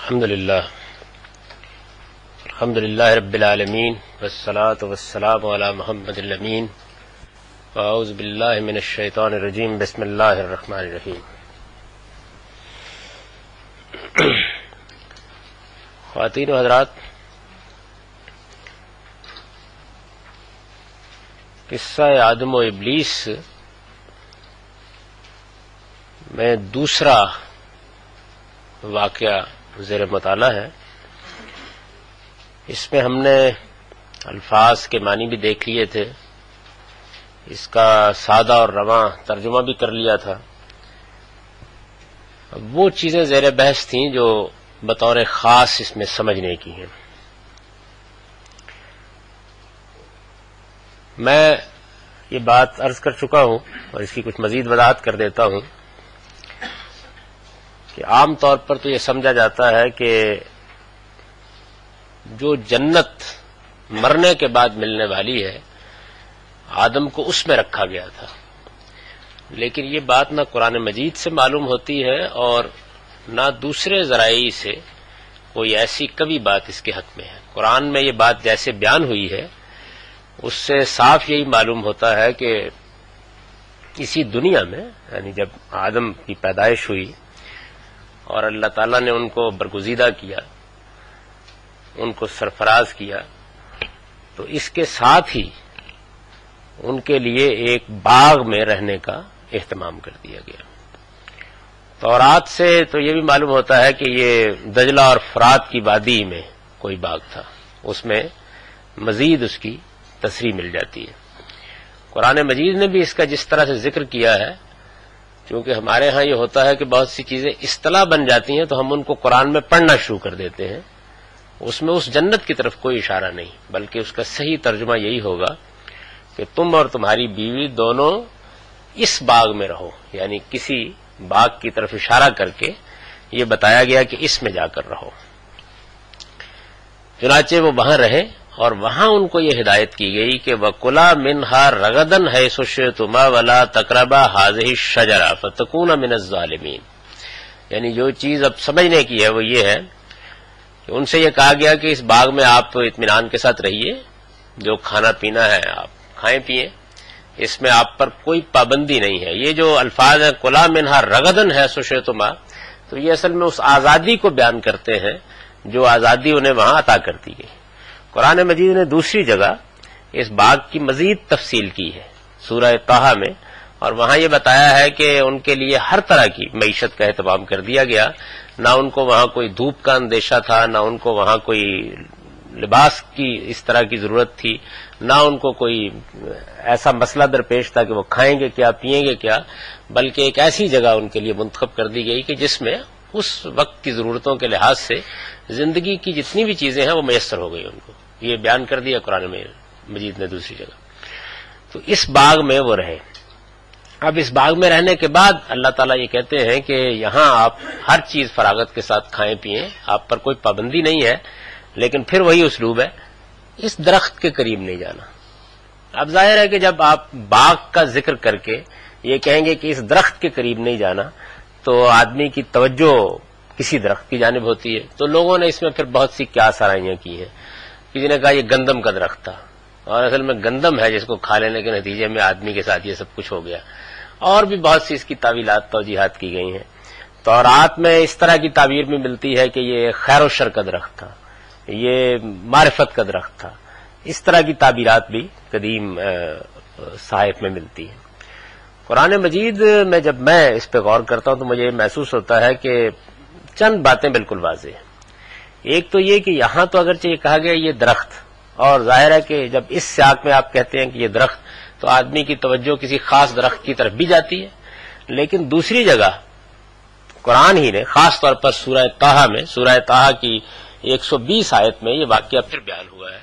الحمد للہ رب العالمین والصلاة والسلام علی محمد الامین واعوذ باللہ من الشیطان الرجیم بسم اللہ الرحمن الرحیم. خواتین و حضرات، قصہ آدم و ابلیس میں دوسرا واقعہ زیر مطالعہ ہے. اس میں ہم نے الفاظ کے معنی بھی دیکھ لیے تھے، اس کا سادہ اور رواں ترجمہ بھی کر لیا تھا. وہ چیزیں زیر بحث تھیں جو بطور خاص اس میں سمجھنے کی ہیں. میں یہ بات عرض کر چکا ہوں اور اس کی کچھ مزید وضاحت کر دیتا ہوں کہ عام طور پر تو یہ سمجھا جاتا ہے کہ جو جنت مرنے کے بعد ملنے والی ہے آدم کو اس میں رکھا گیا تھا، لیکن یہ بات نہ قرآن مجید سے معلوم ہوتی ہے اور نہ دوسرے ذرائع سے کوئی ایسی کبھی بات اس کے حق میں ہے. قرآن میں یہ بات جیسے بیان ہوئی ہے اس سے صاف یہی معلوم ہوتا ہے کہ اسی دنیا میں، یعنی جب آدم کی پیدائش ہوئی اور اللہ تعالیٰ نے ان کو برگزیدہ کیا، ان کو سرفراز کیا، تو اس کے ساتھ ہی ان کے لیے ایک باغ میں رہنے کا اہتمام کر دیا گیا. تورات سے تو یہ بھی معلوم ہوتا ہے کہ یہ دجلہ اور فرات کی وادی میں کوئی باغ تھا، اس میں مزید اس کی تصریح مل جاتی ہے. قرآن مجید نے بھی اس کا جس طرح سے ذکر کیا ہے، کیونکہ ہمارے ہاں یہ ہوتا ہے کہ بہت سی چیزیں اصطلاح بن جاتی ہیں تو ہم ان کو قرآن میں پڑھنا شروع کر دیتے ہیں. اس میں اس جنت کی طرف کوئی اشارہ نہیں، بلکہ اس کا صحیح ترجمہ یہی ہوگا کہ تم اور تمہاری بیوی دونوں اس باغ میں رہو، یعنی کسی باغ کی طرف اشارہ کر کے یہ بتایا گیا کہ اس میں جا کر رہو. چنانچہ وہ وہاں رہے اور وہاں ان کو یہ ہدایت کی گئی کہ وَكُلَا مِنْهَا رَغَدًا حَيْثُ شِئْتُمَا وَلَا تَقْرَبَا هَٰذِهِ الشَّجَرَةَ فَتَكُونَ مِنَ الظَّالِمِينَ. یعنی جو چیز اب سمجھنے کی ہے وہ یہ ہے کہ ان سے یہ کہا گیا کہ اس باغ میں آپ اطمینان کے ساتھ رہیے، جو کھانا پینا ہے آپ کھائیں پیئیں، اس میں آپ پر کوئی پابندی نہیں ہے. یہ جو الفاظ ہیں کُلَا مِنْهَا رَغَدًا حَيْثُ شِئْتُمَا، تو یہ اصل میں اس آزادی کو بیان کرتے ہیں جو آزادی انہیں وہاں عطا کر دی گئی. قرآن مجید نے دوسری جگہ اس باغ کی مزید تفصیل کی ہے سورہ طٰہٰ میں، اور وہاں یہ بتایا ہے کہ ان کے لیے ہر طرح کی معیشت کا اہتمام کر دیا گیا. نہ ان کو وہاں کوئی دھوپ کا اندیشہ تھا، نہ ان کو وہاں کوئی لباس کی اس طرح کی ضرورت تھی، نہ ان کو کوئی ایسا مسئلہ درپیش تھا کہ وہ کھائیں گے کیا پئیں گے کیا، بلکہ ایک ایسی جگہ ان کے لیے منتخب کر دی گئی کہ جس میں اس وقت کی ضرورتوں کے لحاظ سے زندگی کی جتنی بھی چیزیں ہیں وہ میسر ہو گئی ان کو. یہ بیان کر دیا قرآن مجید نے دوسری جگہ. تو اس باغ میں وہ رہے. اب اس باغ میں رہنے کے بعد اللہ تعالیٰ یہ کہتے ہیں کہ یہاں آپ ہر چیز فراغت کے ساتھ کھائیں پیئیں، آپ پر کوئی پابندی نہیں ہے، لیکن پھر وہی اسلوب ہے، اس درخت کے قریب نہیں جانا. اب ظاہر ہے کہ جب آپ باغ کا ذکر کر کے یہ کہیں گے کہ اس درخت کے قریب نہیں جانا تو آدمی کی توجہ کسی درخت کی جانب ہوتی ہے. تو لوگوں نے اس میں پھر بہت سی کیا سرائیاں کی ہیں. کسی نے کہا یہ گندم کا درخت تھا، اور اصل میں گندم ہے جس کو کھا لینے کے نتیجے میں آدمی کے ساتھ یہ سب کچھ ہو گیا. اور بھی بہت سی اس کی تعویلات توجیحات کی گئی ہیں. تورات میں اس طرح کی تعبیر بھی ملتی ہے کہ یہ خیر و شر کا درخت تھا، یہ معرفت کا درخت تھا. اس طرح کی تعبیرات بھی قدیم صحائف میں ملتی ہیں. قرآن مجید میں جب میں اس پہ غور کرتا ہوں تو مجھے محسوس ہوتا ہے کہ چند باتیں بالکل واضح ہیں. ایک تو یہ کہ یہاں تو اگرچہ یہ کہا گیا یہ درخت، اور ظاہر ہے کہ جب اس سیاق میں آپ کہتے ہیں کہ یہ درخت تو آدمی کی توجہ کسی خاص درخت کی طرف بھی جاتی ہے. لیکن دوسری جگہ قرآن ہی نے خاص طور پر سورہ طٰہٰ میں، سورہ طٰہٰ کی 120 آیت میں یہ واقعہ پھر بیان ہوا ہے.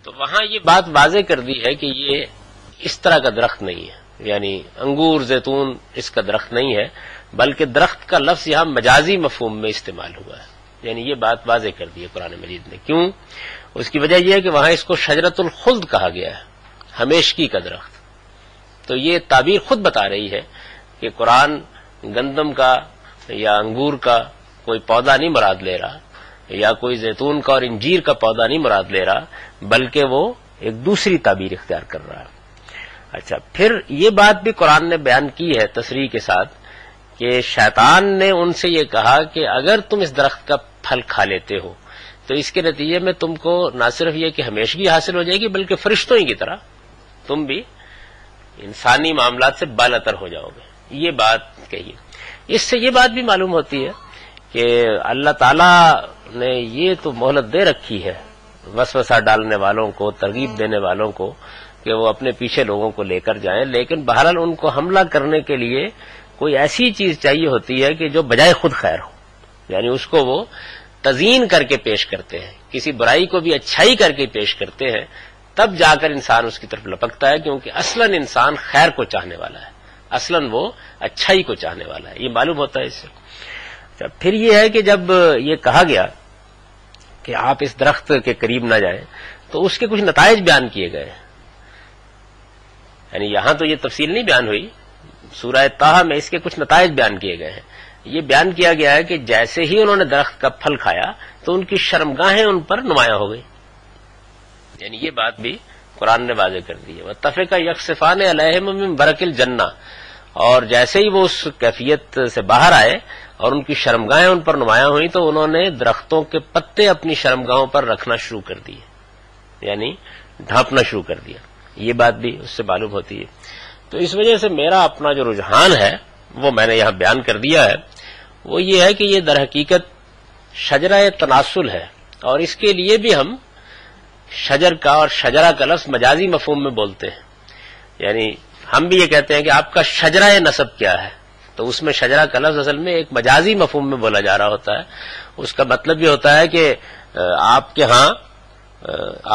تو وہاں یہ بات واضح کر دی ہے کہ یہ اس طرح کا درخت نہیں ہے، یعنی انگور زیتون اس کا درخت نہیں ہے، بلکہ درخت کا لفظ یہاں مجازی مفہوم میں استعمال ہوا ہے. یعنی یہ بات واضح کر دی ہے قرآن مجید نے. کیوں؟ اس کی وجہ یہ ہے کہ وہاں اس کو شجرۃ الخلد کہا گیا ہے، ہمیشگی کا درخت. تو یہ تعبیر خود بتا رہی ہے کہ قرآن گندم کا یا انگور کا کوئی پودا نہیں مراد لے رہا، یا کوئی زیتون کا اور انجیر کا پودا نہیں مراد لے رہا، بلکہ وہ ایک دوسری تعبیر اختیار کر رہا ہے۔ اچھا، پھر یہ بات بھی قرآن نے بیان کی ہے تصریح کے ساتھ کہ شیطان نے ان سے یہ کہا کہ اگر تم اس درخت کا پھل کھا لیتے ہو تو اس کے نتیجے میں تم کو نہ صرف یہ کہ ہمیشگی حاصل ہو جائے گی، بلکہ فرشتوں ہی کی طرح تم بھی انسانی معاملات سے بالاتر ہو جاؤ گے۔ یہ بات کہی۔ اس سے یہ بات بھی معلوم ہوتی ہے کہ اللہ تعالیٰ نے یہ تو مہلت دے رکھی ہے وسوسہ ڈالنے والوں کو، ترغیب دینے والوں کو، کہ وہ اپنے پیچھے لوگوں کو لے کر جائیں، لیکن بہرحال ان کو حملہ کرنے کے لیے کوئی ایسی چیز چاہیے ہوتی ہے کہ جو بجائے خود خیر ہو، یعنی اس کو وہ تزیین کر کے پیش کرتے ہیں، کسی برائی کو بھی اچھائی کر کے پیش کرتے ہیں، تب جا کر انسان اس کی طرف لپکتا ہے، کیونکہ اصلاً انسان خیر کو چاہنے والا ہے، اصلاً وہ اچھائی کو چاہنے والا ہے، یہ معلوم ہوتا ہے اس سے۔ پھر یہ ہے کہ جب یہ کہا گیا کہ آپ اس درخت کے قریب نہ جائیں تو اس کے کچھ نتائج بیان کیے گئے، یعنی یہاں تو یہ تفصیل نہیں بیان ہوئی، سورہ طٰہٰ میں اس کے کچھ نتائج بیان کیے گئے ہیں۔ یہ بیان کیا گیا ہے کہ جیسے ہی انہوں نے درخت کا پھل کھایا تو ان کی شرمگاہیں ان پر نمایاں ہو گئی، یعنی یہ بات بھی قرآن نے واضح کر دی ہے۔ وَاتَّفِقَ يَخْصِفَانِ عَلَيْهِمْ مِنْ بَرَقِ الْجَنَّةِ، اور جیسے ہی وہ اس کیفیت سے باہر آئے اور ان کی شرمگاہیں ان پر نمایاں ہوئیں تو انہوں نے درختوں کے پتے اپنی شرمگاہوں پر رکھنا شروع کر دیے، یعنی ڈھانپنا شروع کر دیا۔ یہ بات بھی اس سے معلوم ہوتی ہے۔ تو اس وجہ سے میرا اپنا جو رجحان ہے وہ میں نے یہاں بیان کر دیا ہے، وہ یہ ہے کہ یہ در حقیقت شجرہ تناسل ہے، اور اس کے لیے بھی ہم شجر کا اور شجرہ کا لفظ مجازی مفہوم میں بولتے ہیں، یعنی ہم بھی یہ کہتے ہیں کہ آپ کا شجرہ نسب کیا ہے، تو اس میں شجرہ کا لفظ اصل میں ایک مجازی مفہوم میں بولا جا رہا ہوتا ہے۔ اس کا مطلب یہ ہوتا ہے کہ آپ کے ہاں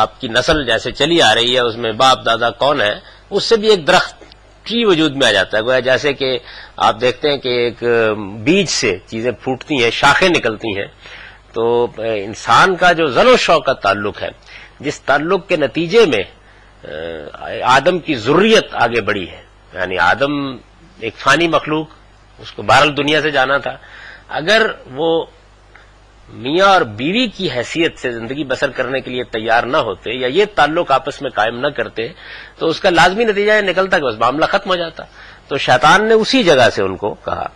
آپ کی نسل جیسے چلی آ رہی ہے، اس میں باپ دادا کون ہے، اس سے بھی ایک درخت ٹری وجود میں آ جاتا ہے، گویا جیسے کہ آپ دیکھتے ہیں کہ ایک بیج سے چیزیں پھوٹتی ہیں، شاخیں نکلتی ہیں، تو انسان کا جو ذل و شوق کا تعلق ہے، جس تعلق کے نتیجے میں آدم کی ذریت آگے بڑھی ہے، یعنی آدم ایک فانی مخلوق، اس کو بہرحال دنیا سے جانا تھا، اگر وہ میاں اور بیوی کی حیثیت سے زندگی بسر کرنے کے لیے تیار نہ ہوتے یا یہ تعلق آپس میں قائم نہ کرتے تو اس کا لازمی نتیجہ یہ نکلتا کہ بس معاملہ ختم ہو جاتا۔ تو شیطان نے اسی جگہ سے ان کو کہا۔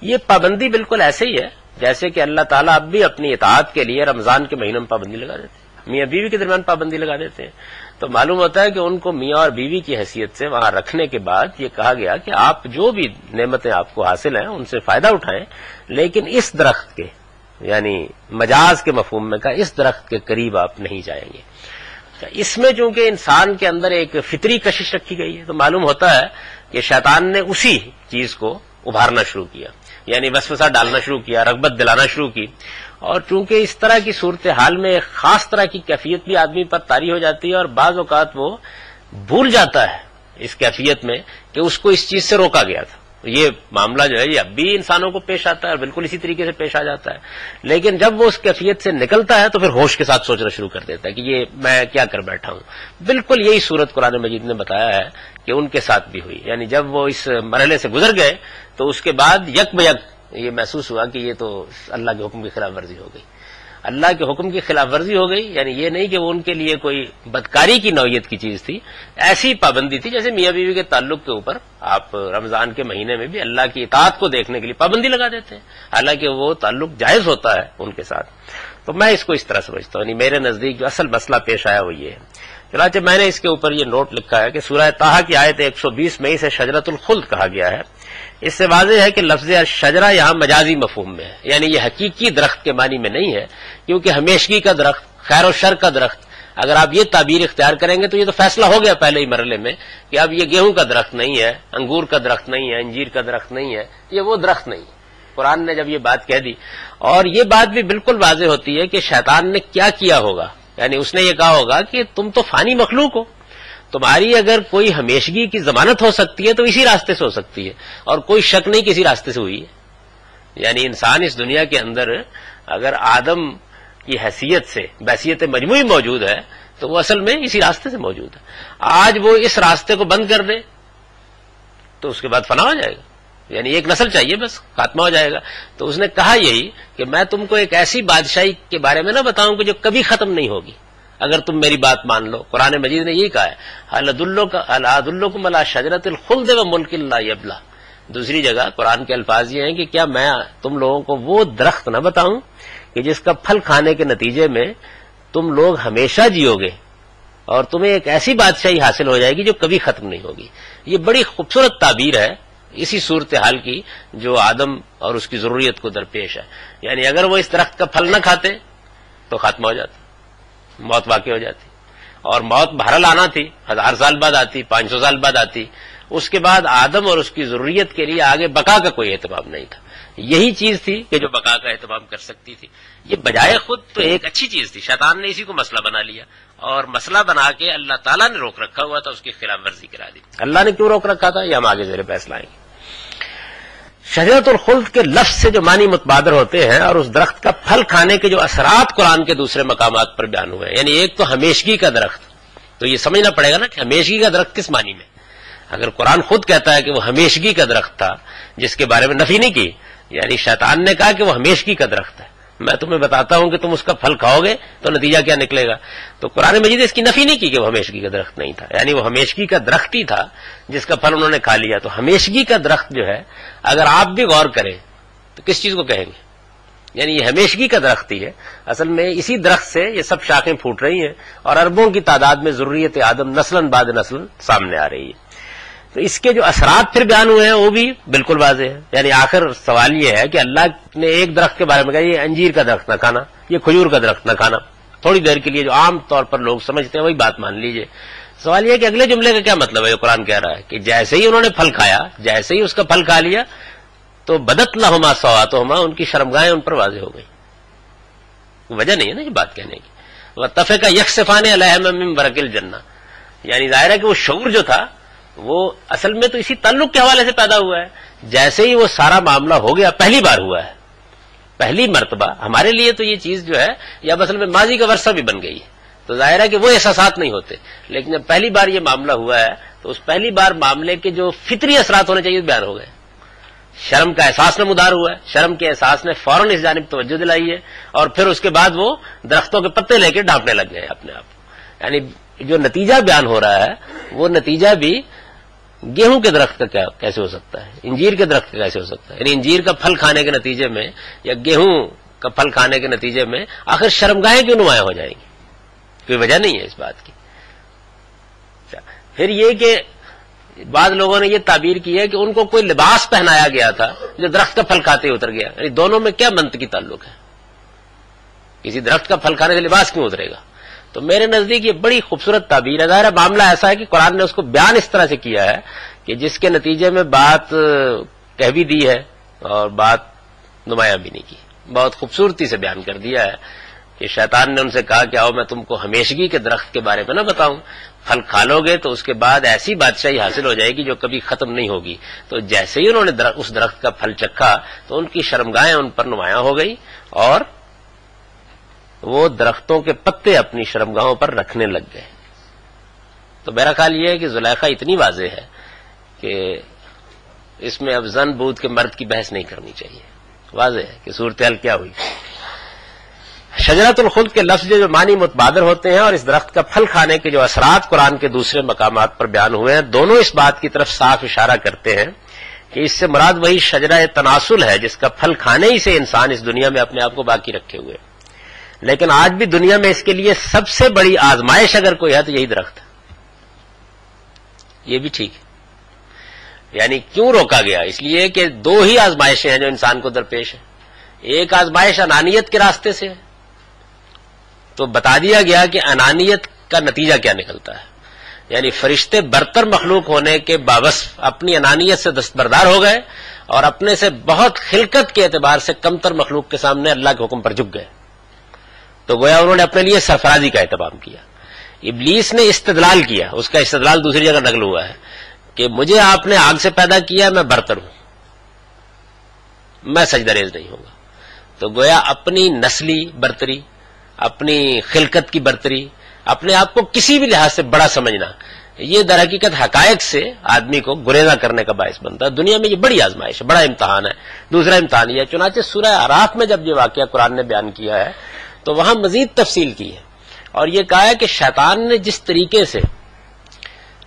یہ پابندی بالکل ایسے ہی ہے جیسے کہ اللہ تعالیٰ اب بھی اپنی اطاعت کے لیے رمضان کے مہینے میں پابندی لگا دیتے ہیں، میاں بیوی کے درمیان پابندی لگا دیتے ہیں، تو معلوم ہوتا ہے کہ ان کو میاں اور بیوی کی حیثیت سے وہاں رکھنے کے بعد یہ کہا گیا کہ آپ جو بھی نعمتیں آپ کو حاصل ہیں ان سے فائدہ اٹھائیں، لیکن اس درخت کے، یعنی مجاز کے مفہوم میں کا اس درخت کے قریب آپ نہیں جائیں گے۔ اس میں چونکہ انسان کے اندر ایک فطری کشش رکھی گئی ہے، تو معلوم ہوتا ہے کہ شیطان نے اسی چیز کو ابھارنا شروع کیا، یعنی وسوسہ ڈالنا شروع کیا، رغبت دلانا شروع کی، اور چونکہ اس طرح کی صورتحال میں ایک خاص طرح کی کیفیت بھی آدمی پر طاری ہو جاتی ہے، اور بعض اوقات وہ بھول جاتا ہے اس کیفیت میں کہ اس کو اس چیز سے روکا گیا تھا۔ یہ معاملہ جو ہے یہ اب بھی انسانوں کو پیش آتا ہے اور بالکل اسی طریقے سے پیش آ جاتا ہے، لیکن جب وہ اس کیفیت سے نکلتا ہے تو پھر ہوش کے ساتھ سوچنا شروع کر دیتا ہے کہ یہ میں کیا کر بیٹھا ہوں۔ بالکل یہی صورت قرآن مجید نے بتایا ہے کہ ان کے ساتھ بھی ہوئی، یعنی جب وہ اس مرحلے سے گزر گئے تو اس کے بعد یک بیک یہ محسوس ہوا کہ یہ تو اللہ کے حکم کی خلاف ورزی ہو گئی، اللہ کے حکم کی خلاف ورزی ہو گئی، یعنی یہ نہیں کہ وہ ان کے لیے کوئی بدکاری کی نوعیت کی چیز تھی، ایسی پابندی تھی جیسے میاں بیوی کے تعلق کے اوپر آپ رمضان کے مہینے میں بھی اللہ کی اطاعت کو دیکھنے کے لیے پابندی لگا دیتے ہیں، حالانکہ وہ تعلق جائز ہوتا ہے ان کے ساتھ۔ تو میں اس کو اس طرح سمجھتا ہوں، یعنی میرے نزدیک جو اصل مسئلہ پیش آیا وہ یہ ہے۔ چنانچہ میں نے اس کے اوپر یہ نوٹ لکھا ہے کہ سورہ طٰہٰ کی آیت 120 میں اسے شجرۃ الخلد کہا گیا ہے۔ اس سے واضح ہے کہ لفظ شجرہ یہاں مجازی مفہوم میں ہے، یعنی یہ حقیقی درخت کے معنی میں نہیں ہے، کیونکہ ہمیشگی کا درخت، خیر و شر کا درخت، اگر آپ یہ تعبیر اختیار کریں گے تو یہ تو فیصلہ ہو گیا پہلے ہی مرحلے میں کہ اب یہ گیہوں کا درخت نہیں ہے، انگور کا درخت نہیں ہے، انجیر کا درخت نہیں ہے، یہ وہ درخت نہیں ہے۔ قرآن نے جب یہ بات کہہ دی، اور یہ بات بھی بالکل واضح ہوتی ہے کہ شیطان نے کیا کیا ہوگا، یعنی اس نے یہ کہا ہوگا کہ تم تو فانی مخلوق ہو، تمہاری اگر کوئی ہمیشگی کی ضمانت ہو سکتی ہے تو اسی راستے سے ہو سکتی ہے، اور کوئی شک نہیں کسی راستے سے ہوئی ہے۔ یعنی انسان اس دنیا کے اندر اگر آدم کی حیثیت سے بحیثیت مجموعی موجود ہے تو وہ اصل میں اسی راستے سے موجود ہے۔ آج وہ اس راستے کو بند کر دے تو اس کے بعد فنا ہو جائے گا، یعنی ایک نسل چاہیے بس، خاتمہ ہو جائے گا. تو اس نے کہا یہی کہ میں تم کو ایک ایسی بادشاہی کے بارے میں نہ بتاؤں کہ جو کبھی ختم نہیں ہوگی اگر تم میری بات مان لو. قرآن مجید نے یہی کہا ہے هل ادلکم علی شجرۃ الخلد وملک لا یبلی. دوسری جگہ قرآن کے الفاظ یہ ہیں کہ کیا میں تم لوگوں کو وہ درخت نہ بتاؤں کہ جس کا پھل کھانے کے نتیجے میں تم لوگ ہمیشہ جیو گے اور تمہیں ایک ایسی بادشاہی حاصل ہو جائے گی جو کبھی ختم نہیں ہوگی. یہ بڑی خوبصورت تعبیر ہے اسی صورتحال کی جو آدم اور اس کی ضروریت کو درپیش ہے. یعنی اگر وہ اس درخت کا پھل نہ کھاتے تو خاتمہ ہو جاتا، موت واقع ہو جاتی. اور موت بہرحال آنا تھی، 1000 سال بعد آتی، 500 سال بعد آتی. اس کے بعد آدم اور اس کی ضروریت کے لیے آگے بقا کا کوئی اہتمام نہیں تھا. یہی چیز تھی کہ جو بقا کا اہتمام کر سکتی تھی. یہ بجائے خود تو ایک اچھی چیز تھی، شیطان نے اسی کو مسئلہ بنا لیا اور مسئلہ بنا کے اللہ تعالیٰ نے روک رکھا ہوا تھا، اس کی خلاف ورزی کرا دی. اللہ نے کیوں روک رکھا تھا یہ ہم آگے زیر بحث لائیں گے. شجرۃ الخلد کے لفظ سے جو معنی متبادر ہوتے ہیں اور اس درخت کا پھل کھانے کے جو اثرات قرآن کے دوسرے مقامات پر بیان ہوئے ہیں، یعنی ایک تو ہمیشگی کا درخت. تو یہ سمجھنا پڑے گا نا کہ ہمیشگی کا درخت کس معنی میں. اگر قرآن خود کہتا ہے کہ وہ ہمیشگی کا درخت تھا جس کے بارے میں نفی نہیں کی، یعنی شیطان نے کہا کہ وہ ہمیشگی کا درخت ہے، میں تمہیں بتاتا ہوں کہ تم اس کا پھل کھاؤ گے تو نتیجہ کیا نکلے گا. تو قرآن مجید نے اس کی نفی نہیں کی کہ وہ ہمیشگی کا درخت نہیں تھا، یعنی وہ ہمیشگی کا درخت ہی تھا جس کا پھل انہوں نے کھا لیا. تو ہمیشگی کا درخت جو ہے اگر آپ بھی غور کریں تو کس چیز کو کہیں گے؟ یعنی یہ ہمیشگی کا درخت ہی ہے. اصل میں اسی درخت سے یہ سب شاخیں پھوٹ رہی ہیں اور اربوں کی تعداد میں ضروریت آدم نسلاً بعد نسل سامنے آ رہی ہے. تو اس کے جو اثرات پھر بیان ہوئے ہیں وہ بھی بالکل واضح ہے. یعنی آخر سوال یہ ہے کہ اللہ نے ایک درخت کے بارے میں کہا یہ انجیر کا درخت نہ کھانا، یہ کھجور کا درخت نہ کھانا. تھوڑی دیر کے لیے جو عام طور پر لوگ سمجھتے ہیں وہی بات مان لیجئے. سوال یہ ہے کہ اگلے جملے کا کیا مطلب ہے. یہ قرآن کہہ رہا ہے کہ جیسے ہی انہوں نے پھل کھایا، جیسے ہی اس کا پھل کھا لیا تو بدت لہما سواتہما، ان کی شرمگاہیں ان پر واضح ہو گئی. وجہ نہیں ہے نا یہ بات کہنے کی. واتفقا یخصفان علیہما من ورق الجنہ، یعنی ظاہر ہے کہ وہ شعور جو تھا وہ اصل میں تو اسی تعلق کے حوالے سے پیدا ہوا ہے. جیسے ہی وہ سارا معاملہ ہو گیا، پہلی بار ہوا ہے، پہلی مرتبہ. ہمارے لیے تو یہ چیز جو ہے یا اصل میں ماضی کا ورثہ بھی بن گئی ہے. تو ظاہر ہے کہ وہ احساسات نہیں ہوتے، لیکن جب پہلی بار یہ معاملہ ہوا ہے تو اس پہلی بار معاملے کے جو فطری اثرات ہونے چاہیے بیان ہو گئے. شرم کا احساس نمودار ہوا ہے، شرم کے احساس نے فوراً اس جانب توجہ دلائی ہے اور پھر اس کے بعد وہ درختوں کے پتے لے کے ڈھانپنے لگ گئے اپنے آپ. یعنی جو نتیجہ بیان ہو رہا ہے وہ نتیجہ بھی گیہوں کے درخت کا کیسے ہو سکتا ہے، انجیر کے درخت کا کیسے ہو سکتا ہے. یعنی انجیر کا پھل کھانے کے نتیجے میں یا گیہوں کا پھل کھانے کے نتیجے میں آخر شرمگاہیں کیوں نمایاں ہو جائیں گی؟ کوئی وجہ نہیں ہے اس بات کی. پھر یہ کہ بعض لوگوں نے یہ تعبیر کی ہے کہ ان کو کوئی لباس پہنایا گیا تھا جو درخت کا پھل کھاتے اتر گیا. یعنی دونوں میں کیا منطقی تعلق ہے؟ کسی درخت کا پھل کھانے سے لباس کیوں اترے گا؟ تو میرے نزدیک یہ بڑی خوبصورت تعبیر ہے. ظاہر معاملہ ایسا ہے کہ قرآن نے اس کو بیان اس طرح سے کیا ہے کہ جس کے نتیجے میں بات کہہ بھی دی ہے اور بات نمایاں بھی نہیں کی. بہت خوبصورتی سے بیان کر دیا ہے کہ شیطان نے ان سے کہا کہ آؤ میں تم کو ہمیشگی کے درخت کے بارے میں نہ بتاؤں، پھل کھا لو گے تو اس کے بعد ایسی بادشاہی حاصل ہو جائے گی جو کبھی ختم نہیں ہوگی. تو جیسے ہی انہوں نے اس درخت کا پھل چکھا تو ان کی شرمگاہیں ان پر نمایاں ہو گئی اور وہ درختوں کے پتے اپنی شرمگاہوں پر رکھنے لگ گئے. تو میرا خیال یہ ہے کہ زلیخا اتنی واضح ہے کہ اس میں اب زن بود کے مرد کی بحث نہیں کرنی چاہیے. واضح ہے کہ صورتحال کیا ہوئی. شجرۃ الخلد کے لفظ جو معنی متبادر ہوتے ہیں اور اس درخت کا پھل کھانے کے جو اثرات قرآن کے دوسرے مقامات پر بیان ہوئے ہیں، دونوں اس بات کی طرف صاف اشارہ کرتے ہیں کہ اس سے مراد وہی شجرہ تناسل ہے جس کا پھل کھانے ہی سے انسان اس دنیا میں اپنے آپ کو باقی رکھے ہوئے. لیکن آج بھی دنیا میں اس کے لیے سب سے بڑی آزمائش اگر کوئی ہے تو یہی درخت ہے. یہ بھی ٹھیک ہے. یعنی کیوں روکا گیا؟ اس لیے کہ دو ہی آزمائشیں ہیں جو انسان کو درپیش ہیں. ایک آزمائش انانیت کے راستے سے ہے، تو بتا دیا گیا کہ انانیت کا نتیجہ کیا نکلتا ہے. یعنی فرشتے برتر مخلوق ہونے کے باوصف اپنی انانیت سے دستبردار ہو گئے اور اپنے سے بہت خلقت کے اعتبار سے کمتر مخلوق کے سامنے اللہ کے حکم پر جھک گئے. تو گویا انہوں نے اپنے لیے سرفرازی کا اہتمام کیا. ابلیس نے استدلال کیا، اس کا استدلال دوسری جگہ نقل ہوا ہے کہ مجھے آپ نے آگ سے پیدا کیا، میں برتر ہوں، میں سجدہ ریز نہیں ہوں گا. تو گویا اپنی نسلی برتری، اپنی خلقت کی برتری، اپنے آپ کو کسی بھی لحاظ سے بڑا سمجھنا، یہ در حقیقت حقائق سے آدمی کو گریزہ کرنے کا باعث بنتا ہے. دنیا میں یہ بڑی آزمائش ہے, بڑا امتحان ہے. دوسرا امتحان یہ ہے, چنانچہ سورہ اعراف میں جب یہ واقعہ قرآن نے بیان کیا ہے تو وہاں مزید تفصیل کی ہے اور یہ کہا ہے کہ شیطان نے جس طریقے سے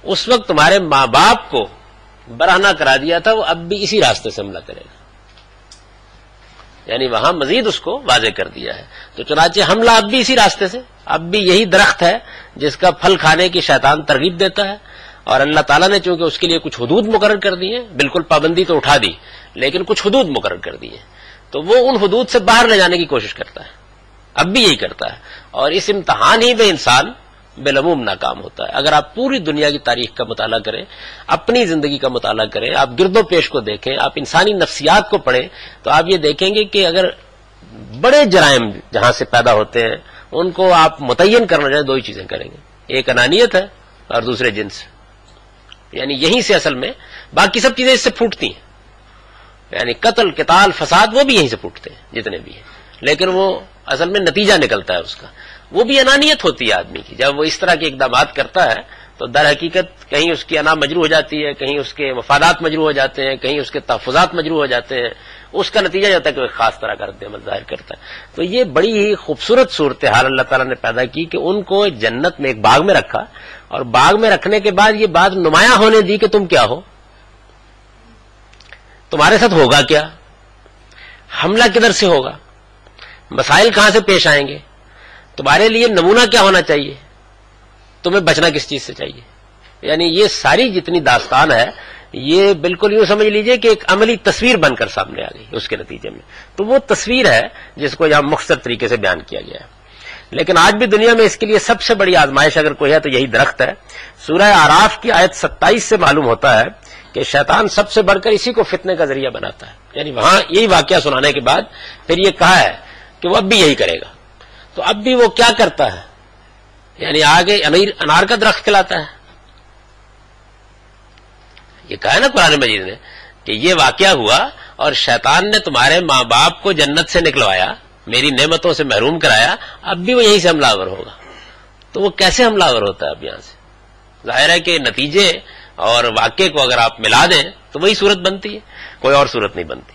اس وقت تمہارے ماں باپ کو برہنہ کرا دیا تھا وہ اب بھی اسی راستے سے حملہ کرے گا. یعنی وہاں مزید اس کو واضح کر دیا ہے. تو چنانچہ حملہ اب بھی اسی راستے سے, اب بھی یہی درخت ہے جس کا پھل کھانے کی شیطان ترغیب دیتا ہے. اور اللہ تعالیٰ نے چونکہ اس کے لیے کچھ حدود مقرر کر دی ہیں, بالکل پابندی تو اٹھا دی لیکن کچھ حدود مقرر کر دی ہیں, تو وہ ان حدود سے باہر لے جانے کی کوشش کرتا ہے. اب بھی یہی کرتا ہے اور اس امتحان ہی میں انسان بالعموم ناکام ہوتا ہے. اگر آپ پوری دنیا کی تاریخ کا مطالعہ کریں, اپنی زندگی کا مطالعہ کریں, آپ گرد و پیش کو دیکھیں, آپ انسانی نفسیات کو پڑھیں, تو آپ یہ دیکھیں گے کہ اگر بڑے جرائم جہاں سے پیدا ہوتے ہیں ان کو آپ متعین کرنا چاہیں دو ہی چیزیں کریں گے, ایک انانیت ہے اور دوسرے جنس. یعنی یہیں سے اصل میں باقی سب چیزیں اس سے پھوٹتی ہیں. یعنی قتل, قتال, فساد وہ بھی یہیں سے پھوٹتے ہیں جتنے بھی ہیں, لیکن وہ اصل میں نتیجہ نکلتا ہے اس کا. وہ بھی انانیت ہوتی ہے آدمی کی. جب وہ اس طرح کے اقدامات کرتا ہے تو در حقیقت کہیں اس کی انا مجروح ہو جاتی ہے, کہیں اس کے مفادات مجروح ہو جاتے ہیں, کہیں اس کے تحفظات مجروح ہو جاتے ہیں. اس کا نتیجہ یہ ہوتا ہے کہ وہ ایک خاص طرح کا رد عمل ظاہر کرتا ہے. تو یہ بڑی ہی خوبصورت صورتحال اللہ تعالیٰ نے پیدا کی کہ ان کو جنت میں ایک باغ میں رکھا اور باغ میں رکھنے کے بعد یہ بات نمایاں ہونے دی کہ تم کیا ہو, تمہارے ساتھ ہوگا کیا, حملہ کدھر سے ہوگا, مسائل کہاں سے پیش آئیں گے, تمہارے لیے نمونہ کیا ہونا چاہیے, تمہیں بچنا کس چیز سے چاہیے. یعنی یہ ساری جتنی داستان ہے یہ بالکل یوں سمجھ لیجئے کہ ایک عملی تصویر بن کر سامنے آ گئی اس کے نتیجے میں. تو وہ تصویر ہے جس کو یہاں مختصر طریقے سے بیان کیا گیا ہے. لیکن آج بھی دنیا میں اس کے لیے سب سے بڑی آزمائش اگر کوئی ہے تو یہی درخت ہے. سورہ اعراف کی آیت 27 سے معلوم ہوتا ہے کہ شیطان سب سے بڑھ کر اسی کو فتنے کا ذریعہ بناتا ہے. یعنی وہاں یہی واقعہ سنانے کے بعد پھر یہ کہا ہے کہ وہ اب بھی یہی کرے گا. تو اب بھی وہ کیا کرتا ہے, یعنی آگے انار کا درخت کھلاتا ہے. یہ کہا ہے نا قرآن مجید نے کہ یہ واقعہ ہوا اور شیطان نے تمہارے ماں باپ کو جنت سے نکلوایا, میری نعمتوں سے محروم کرایا, اب بھی وہ یہیں سے حملہ آور ہوگا. تو وہ کیسے حملہ آور ہوتا ہے اب یہاں سے؟ ظاہر ہے کہ نتیجے اور واقعے کو اگر آپ ملا دیں تو وہی صورت بنتی ہے, کوئی اور صورت نہیں بنتی.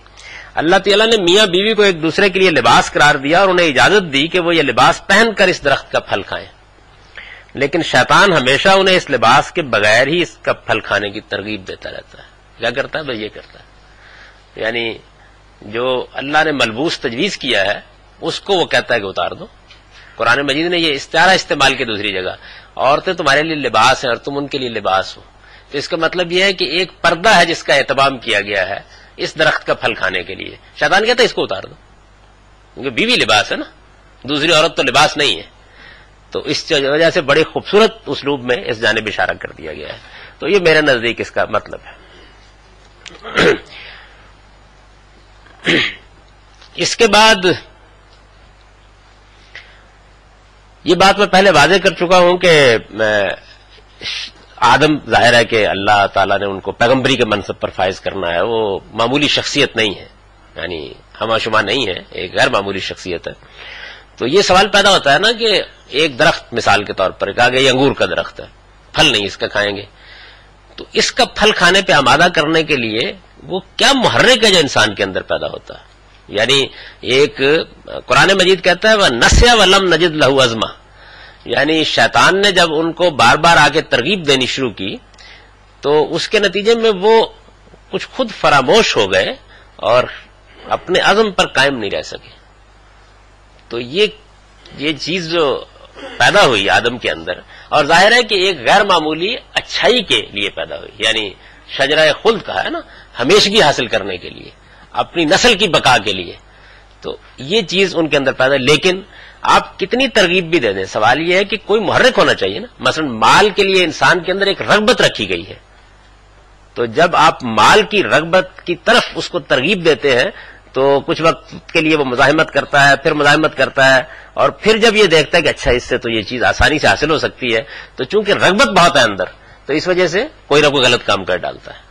اللہ تعالیٰ نے میاں بیوی کو ایک دوسرے کے لیے لباس قرار دیا اور انہیں اجازت دی کہ وہ یہ لباس پہن کر اس درخت کا پھل کھائیں, لیکن شیطان ہمیشہ انہیں اس لباس کے بغیر ہی اس کا پھل کھانے کی ترغیب دیتا رہتا ہے. کیا کرتا ہے بھائی, یہ کرتا ہے. یعنی جو اللہ نے ملبوس تجویز کیا ہے اس کو وہ کہتا ہے کہ اتار دو. قرآن مجید نے یہ استعارہ استعمال کی دوسری جگہ, عورتیں تمہارے لیے لباس ہیں اور تم ان کے لیے لباس ہو. تو اس کا مطلب یہ ہے کہ ایک پردہ ہے جس کا اہتمام کیا گیا ہے اس درخت کا پھل کھانے کے لیے. شیطان کہتا ہے اس کو اتار دو, کیونکہ بیوی لباس ہے نا, دوسری عورت تو لباس نہیں ہے. تو اس وجہ سے بڑے خوبصورت اسلوب میں اس جانب اشارہ کر دیا گیا ہے. تو یہ میرے نزدیک اس کا مطلب ہے. اس کے بعد یہ بات میں پہلے واضح کر چکا ہوں کہ آدم ظاہر ہے کہ اللہ تعالیٰ نے ان کو پیغمبری کے منصب پر فائز کرنا ہے. وہ معمولی شخصیت نہیں ہے, یعنی ہمہ شمار نہیں ہے, ایک غیر معمولی شخصیت ہے. تو یہ سوال پیدا ہوتا ہے نا کہ ایک درخت مثال کے طور پر کہا گیا یہ انگور کا درخت ہے, پھل نہیں اس کا کھائیں گے, تو اس کا پھل کھانے پہ آمادہ کرنے کے لیے وہ کیا محرک ہے جو انسان کے اندر پیدا ہوتا ہے. یعنی ایک قرآن مجید کہتا ہے وہ نسیا ولم نجد لہو عزما, یعنی شیطان نے جب ان کو بار بار آ کے ترغیب دینی شروع کی تو اس کے نتیجے میں وہ کچھ خود فراموش ہو گئے اور اپنے عزم پر قائم نہیں رہ سکے. تو یہ چیز جو پیدا ہوئی آدم کے اندر, اور ظاہر ہے کہ ایک غیر معمولی اچھائی کے لیے پیدا ہوئی, یعنی شجرہ خلد کہا ہے نا, ہمیشگی حاصل کرنے کے لیے, اپنی نسل کی بقا کے لیے. تو یہ چیز ان کے اندر پیدا ہے. لیکن آپ کتنی ترغیب بھی دے دیں, سوال یہ ہے کہ کوئی محرک ہونا چاہیے نا. مثلا مال کے لیے انسان کے اندر ایک رغبت رکھی گئی ہے, تو جب آپ مال کی رغبت کی طرف اس کو ترغیب دیتے ہیں تو کچھ وقت کے لیے وہ مزاحمت کرتا ہے, پھر مزاحمت کرتا ہے, اور پھر جب یہ دیکھتا ہے کہ اچھا اس سے تو یہ چیز آسانی سے حاصل ہو سکتی ہے, تو چونکہ رغبت بہت ہے اندر تو اس وجہ سے کوئی نہ کوئی غلط کام کر ڈالتا ہے.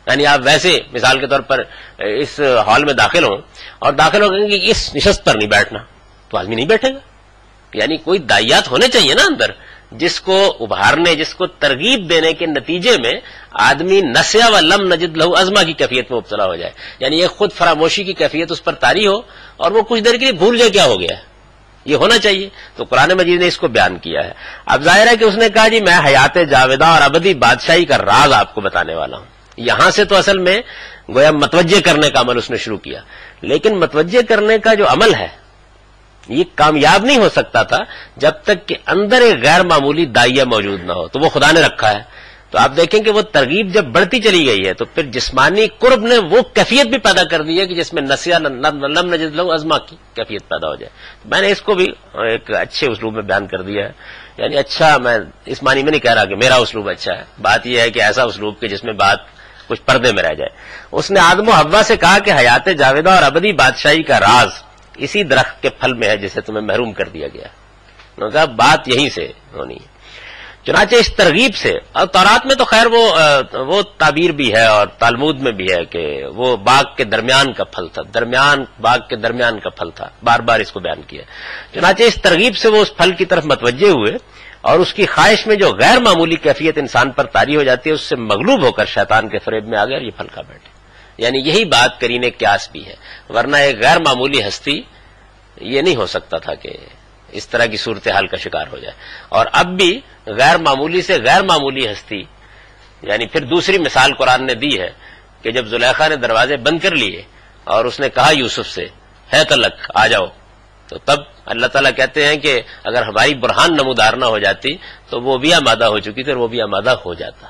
یعنی آپ ویسے مثال کے طور پر اس ہال میں داخل ہوں اور داخل ہو گئے کہ اس نشست پر نہیں بیٹھنا, تو آدمی نہیں بیٹھے گا. یعنی کوئی دائیات ہونے چاہیے نا اندر جس کو ابھارنے، جس کو ترغیب دینے کے نتیجے میں آدمی نسیا و لم نجد لہو عزما کی کیفیت میں مبتلا ہو جائے، یعنی ایک خود فراموشی کی کیفیت اس پر طاری ہو اور وہ کچھ دیر کے لیے بھول جائے کیا ہو گیا ہے. یہ ہونا چاہیے. تو قرآن مجید نے اس کو بیان کیا ہے. اب ظاہر ہے کہ اس نے کہا جی میں حیات جاویدہ اور ابدی بادشاہی کا راز آپ کو بتانے والا ہوں. یہاں سے تو اصل میں گویا متوجہ کرنے کا عمل اس نے شروع کیا، لیکن متوجہ کرنے کا جو عمل ہے یہ کامیاب نہیں ہو سکتا تھا جب تک کہ اندر ایک غیر معمولی داعیہ موجود نہ ہو. تو وہ خدا نے رکھا ہے. تو آپ دیکھیں کہ وہ ترغیب جب بڑھتی چلی گئی ہے تو پھر جسمانی قرب نے وہ کیفیت بھی پیدا کر دی ہے کہ جس میں نسیہ لم نجد لہو عزما کی کیفیت پیدا ہو جائے. میں نے اس کو بھی ایک اچھے اسلوب میں بیان کر دیا ہے. یعنی اچھا، میں اس معنی میں نہیں کہہ رہا کہ میرا اسلوب اچھا ہے، بات یہ ہے کہ ایسا اسلوب کہ جس میں بات کچھ پردے میں رہ جائے. اس نے آدم و حوا سے کہا کہ حیات جاویدہ اور ابدی بادشاہی کا راز اسی درخت کے پھل میں ہے جسے تمہیں محروم کر دیا گیا. انہوں نے کہا بات یہیں سے ہونی ہے. چنانچہ اس ترغیب سے، اور تورات میں تو خیر وہ تعبیر بھی ہے اور تالمود میں بھی ہے کہ وہ باغ کے درمیان کا پھل تھا، باغ کے درمیان کا پھل تھا، بار بار اس کو بیان کیا. چنانچہ اس ترغیب سے وہ اس پھل کی طرف متوجہ ہوئے اور اس کی خواہش میں جو غیر معمولی کیفیت انسان پر طاری ہو جاتی ہے اس سے مغلوب ہو کر شیطان کے فریب میں آ گئے اور یہ پھل کھا بیٹھے. یعنی یہی بات کرینِ قیاس بھی ہے، ورنہ ایک غیر معمولی ہستی یہ نہیں ہو سکتا تھا کہ اس طرح کی صورتحال کا شکار ہو جائے. اور اب بھی غیر معمولی سے غیر معمولی ہستی، یعنی پھر دوسری مثال قرآن نے دی ہے کہ جب زلیخا نے دروازے بند کر لیے اور اس نے کہا یوسف سے ہے تلک آ جاؤ، تو تب اللہ تعالیٰ کہتے ہیں کہ اگر ہماری برہان نمودار نہ ہو جاتی تو وہ بھی آمادہ ہو چکی تھی اور وہ بھی آمادہ ہو جاتا.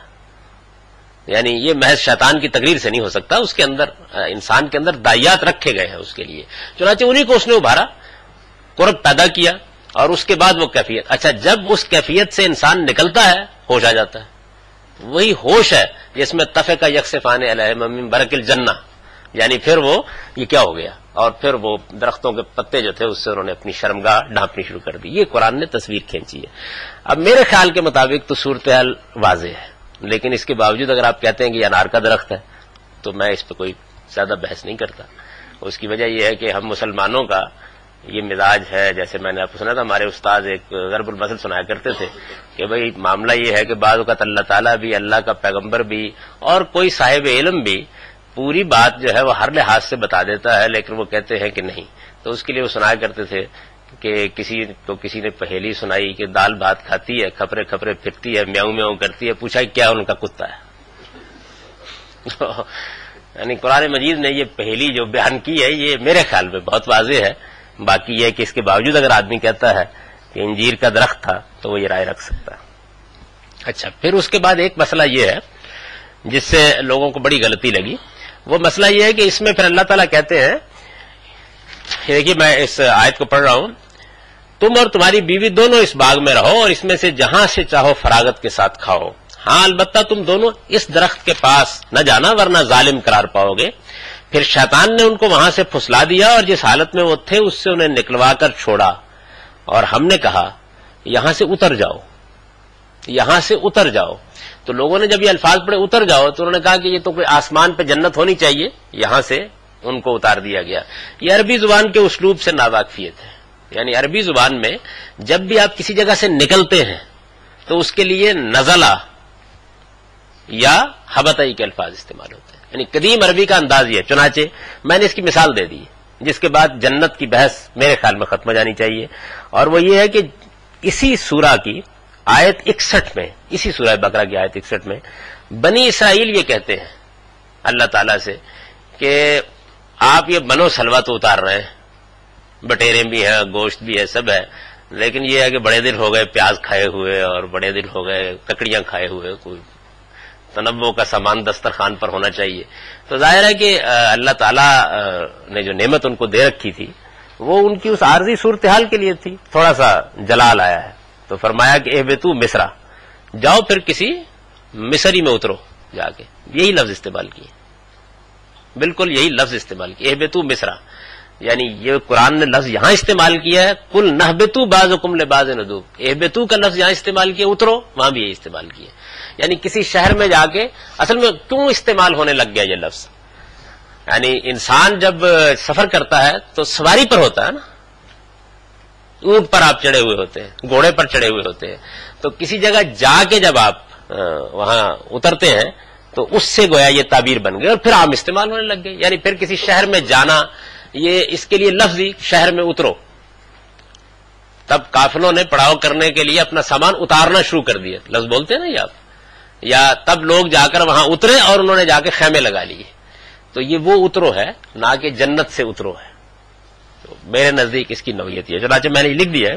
یعنی یہ محض شیطان کی تقریر سے نہیں ہو سکتا، اس کے اندر انسان کے اندر دائیات رکھے گئے ہیں اس کے لیے. چنانچہ انہی کو اس نے ابھارا، قرب پیدا کیا اور اس کے بعد وہ کیفیت. اچھا، جب اس کیفیت سے انسان نکلتا ہے ہوش آ جاتا ہے. وہی ہوش ہے جس میں تفقہ یکسفان علیہم من برق الجنہ، یعنی پھر وہ یہ کیا ہو گیا، اور پھر وہ درختوں کے پتے جو تھے اس سے انہوں نے اپنی شرمگاہ ڈھانپنی شروع کر دی. یہ قرآن نے تصویر کھینچی ہے. اب میرے خیال کے مطابق تو صورتحال واضح ہے، لیکن اس کے باوجود اگر آپ کہتے ہیں کہ یہ انار کا درخت ہے تو میں اس پہ کوئی زیادہ بحث نہیں کرتا. اس کی وجہ یہ ہے کہ ہم مسلمانوں کا یہ مزاج ہے، جیسے میں نے آپ کو سنا تھا، ہمارے استاد ایک ضرب المثل سنایا کرتے تھے کہ بھئی معاملہ یہ ہے کہ بعض اوقات اللہ تعالیٰ بھی، اللہ کا پیغمبر بھی اور کوئی صاحب علم بھی پوری بات جو ہے وہ ہر لحاظ سے بتا دیتا ہے، لیکن وہ کہتے ہیں کہ نہیں. تو اس کے لیے وہ سنایا کرتے تھے کہ کسی نے پہیلی سنائی کہ دال بھات کھاتی ہے، کھپرے کھپرے پھرتی ہے، میاؤں میاؤں کرتی ہے، پوچھا کیا ان کا کتا ہے. یعنی قرآن مجید نے یہ پہیلی جو بیان کی ہے یہ میرے خیال میں بہت واضح ہے. باقی یہ کہ اس کے باوجود اگر آدمی کہتا ہے کہ انجیر کا درخت تھا تو وہ یہ رائے رکھ سکتا ہے. اچھا، پھر اس کے بعد ایک مسئلہ یہ ہے جس سے لوگوں کو بڑی غلطی لگی. وہ مسئلہ یہ ہے کہ اس میں پھر اللہ تعالیٰ کہتے ہیں، دیکھیے میں اس آیت کو پڑھ رہا ہوں، تم اور تمہاری بیوی دونوں اس باغ میں رہو اور اس میں سے جہاں سے چاہو فراغت کے ساتھ کھاؤ. ہاں البتہ تم دونوں اس درخت کے پاس نہ جانا ورنہ ظالم قرار پاؤ گے. پھر شیطان نے ان کو وہاں سے پھسلا دیا اور جس حالت میں وہ تھے اس سے انہیں نکلوا کر چھوڑا اور ہم نے کہا یہاں سے اتر جاؤ، یہاں سے اتر جاؤ. تو لوگوں نے جب یہ الفاظ پڑھے اتر جاؤ تو انہوں نے کہا کہ یہ تو کوئی آسمان پہ جنت ہونی چاہیے، یہاں سے ان کو اتار دیا گیا. یہ عربی زبان کے اسلوب سے ناواقفیت ہے. یعنی عربی زبان میں جب بھی آپ کسی جگہ سے نکلتے ہیں تو اس کے لیے نزلہ یا حبتئی کے الفاظ استعمال ہوتے ہیں. یعنی قدیم عربی کا انداز یہ ہے. چنانچہ میں نے اس کی مثال دے دی جس کے بعد جنت کی بحث میرے خیال میں ختم ہو جانی چاہیے، اور وہ یہ ہے کہ اسی سورہ کی آیت 61 میں، اسی سورہ بقرہ کی آیت 61 میں بنی اسرائیل یہ کہتے ہیں اللہ تعالیٰ سے کہ آپ یہ بنو سلوا تو اتار رہے ہیں، بٹیرے بھی ہیں، گوشت بھی ہے، سب ہے، لیکن یہ ہے کہ بڑے دن ہو گئے پیاز کھائے ہوئے اور بڑے دن ہو گئے ککڑیاں کھائے ہوئے، کوئی تنوع کا سامان دسترخوان پر ہونا چاہیے. تو ظاہر ہے کہ اللہ تعالیٰ نے جو نعمت ان کو دے رکھی تھی وہ ان کی اس عارضی صورتحال کے لیے تھی. تھوڑا سا جلال آیا ہے تو فرمایا کہ اہبطوا مصر، جاؤ پھر کسی مصری میں اترو جا کے. یہی لفظ استعمال کیے، بالکل یہی لفظ استعمال کیے، اہبطوا مصر. یعنی یہ قرآن نے لفظ یہاں استعمال کیا ہے قل نہبطوا بعضکم لبعض عدو. اہبطوا کا لفظ یہاں استعمال کیا، اترو وہاں بھی یہی استعمال کیا. یعنی کسی شہر میں جا کے اصل میں کیوں استعمال ہونے لگ گیا یہ لفظ؟ یعنی انسان جب سفر کرتا ہے تو سواری پر ہوتا ہے نا، اونٹ پر آپ چڑھے ہوئے ہوتے ہیں، گھوڑے پر چڑھے ہوئے ہوتے ہیں، تو کسی جگہ جا کے جب آپ وہاں اترتے ہیں تو اس سے گویا یہ تعبیر بن گئی اور پھر عام استعمال ہونے لگ گئی. یعنی پھر کسی شہر میں جانا، یہ اس کے لیے لفظی شہر میں اترو. تب قافلوں نے پڑاؤ کرنے کے لیے اپنا سامان اتارنا شروع کر دیا، لفظ بولتے ہیں نا یہ آپ، یا تب لوگ جا کر وہاں اترے اور انہوں نے جا کے خیمے لگا لیے. تو یہ وہ اترو ہے، نہ کہ جنت سے اترو ہے. تو میرے نزدیک اس کی نوعیت ہے. چنانچہ میں نے لکھ دیا ہے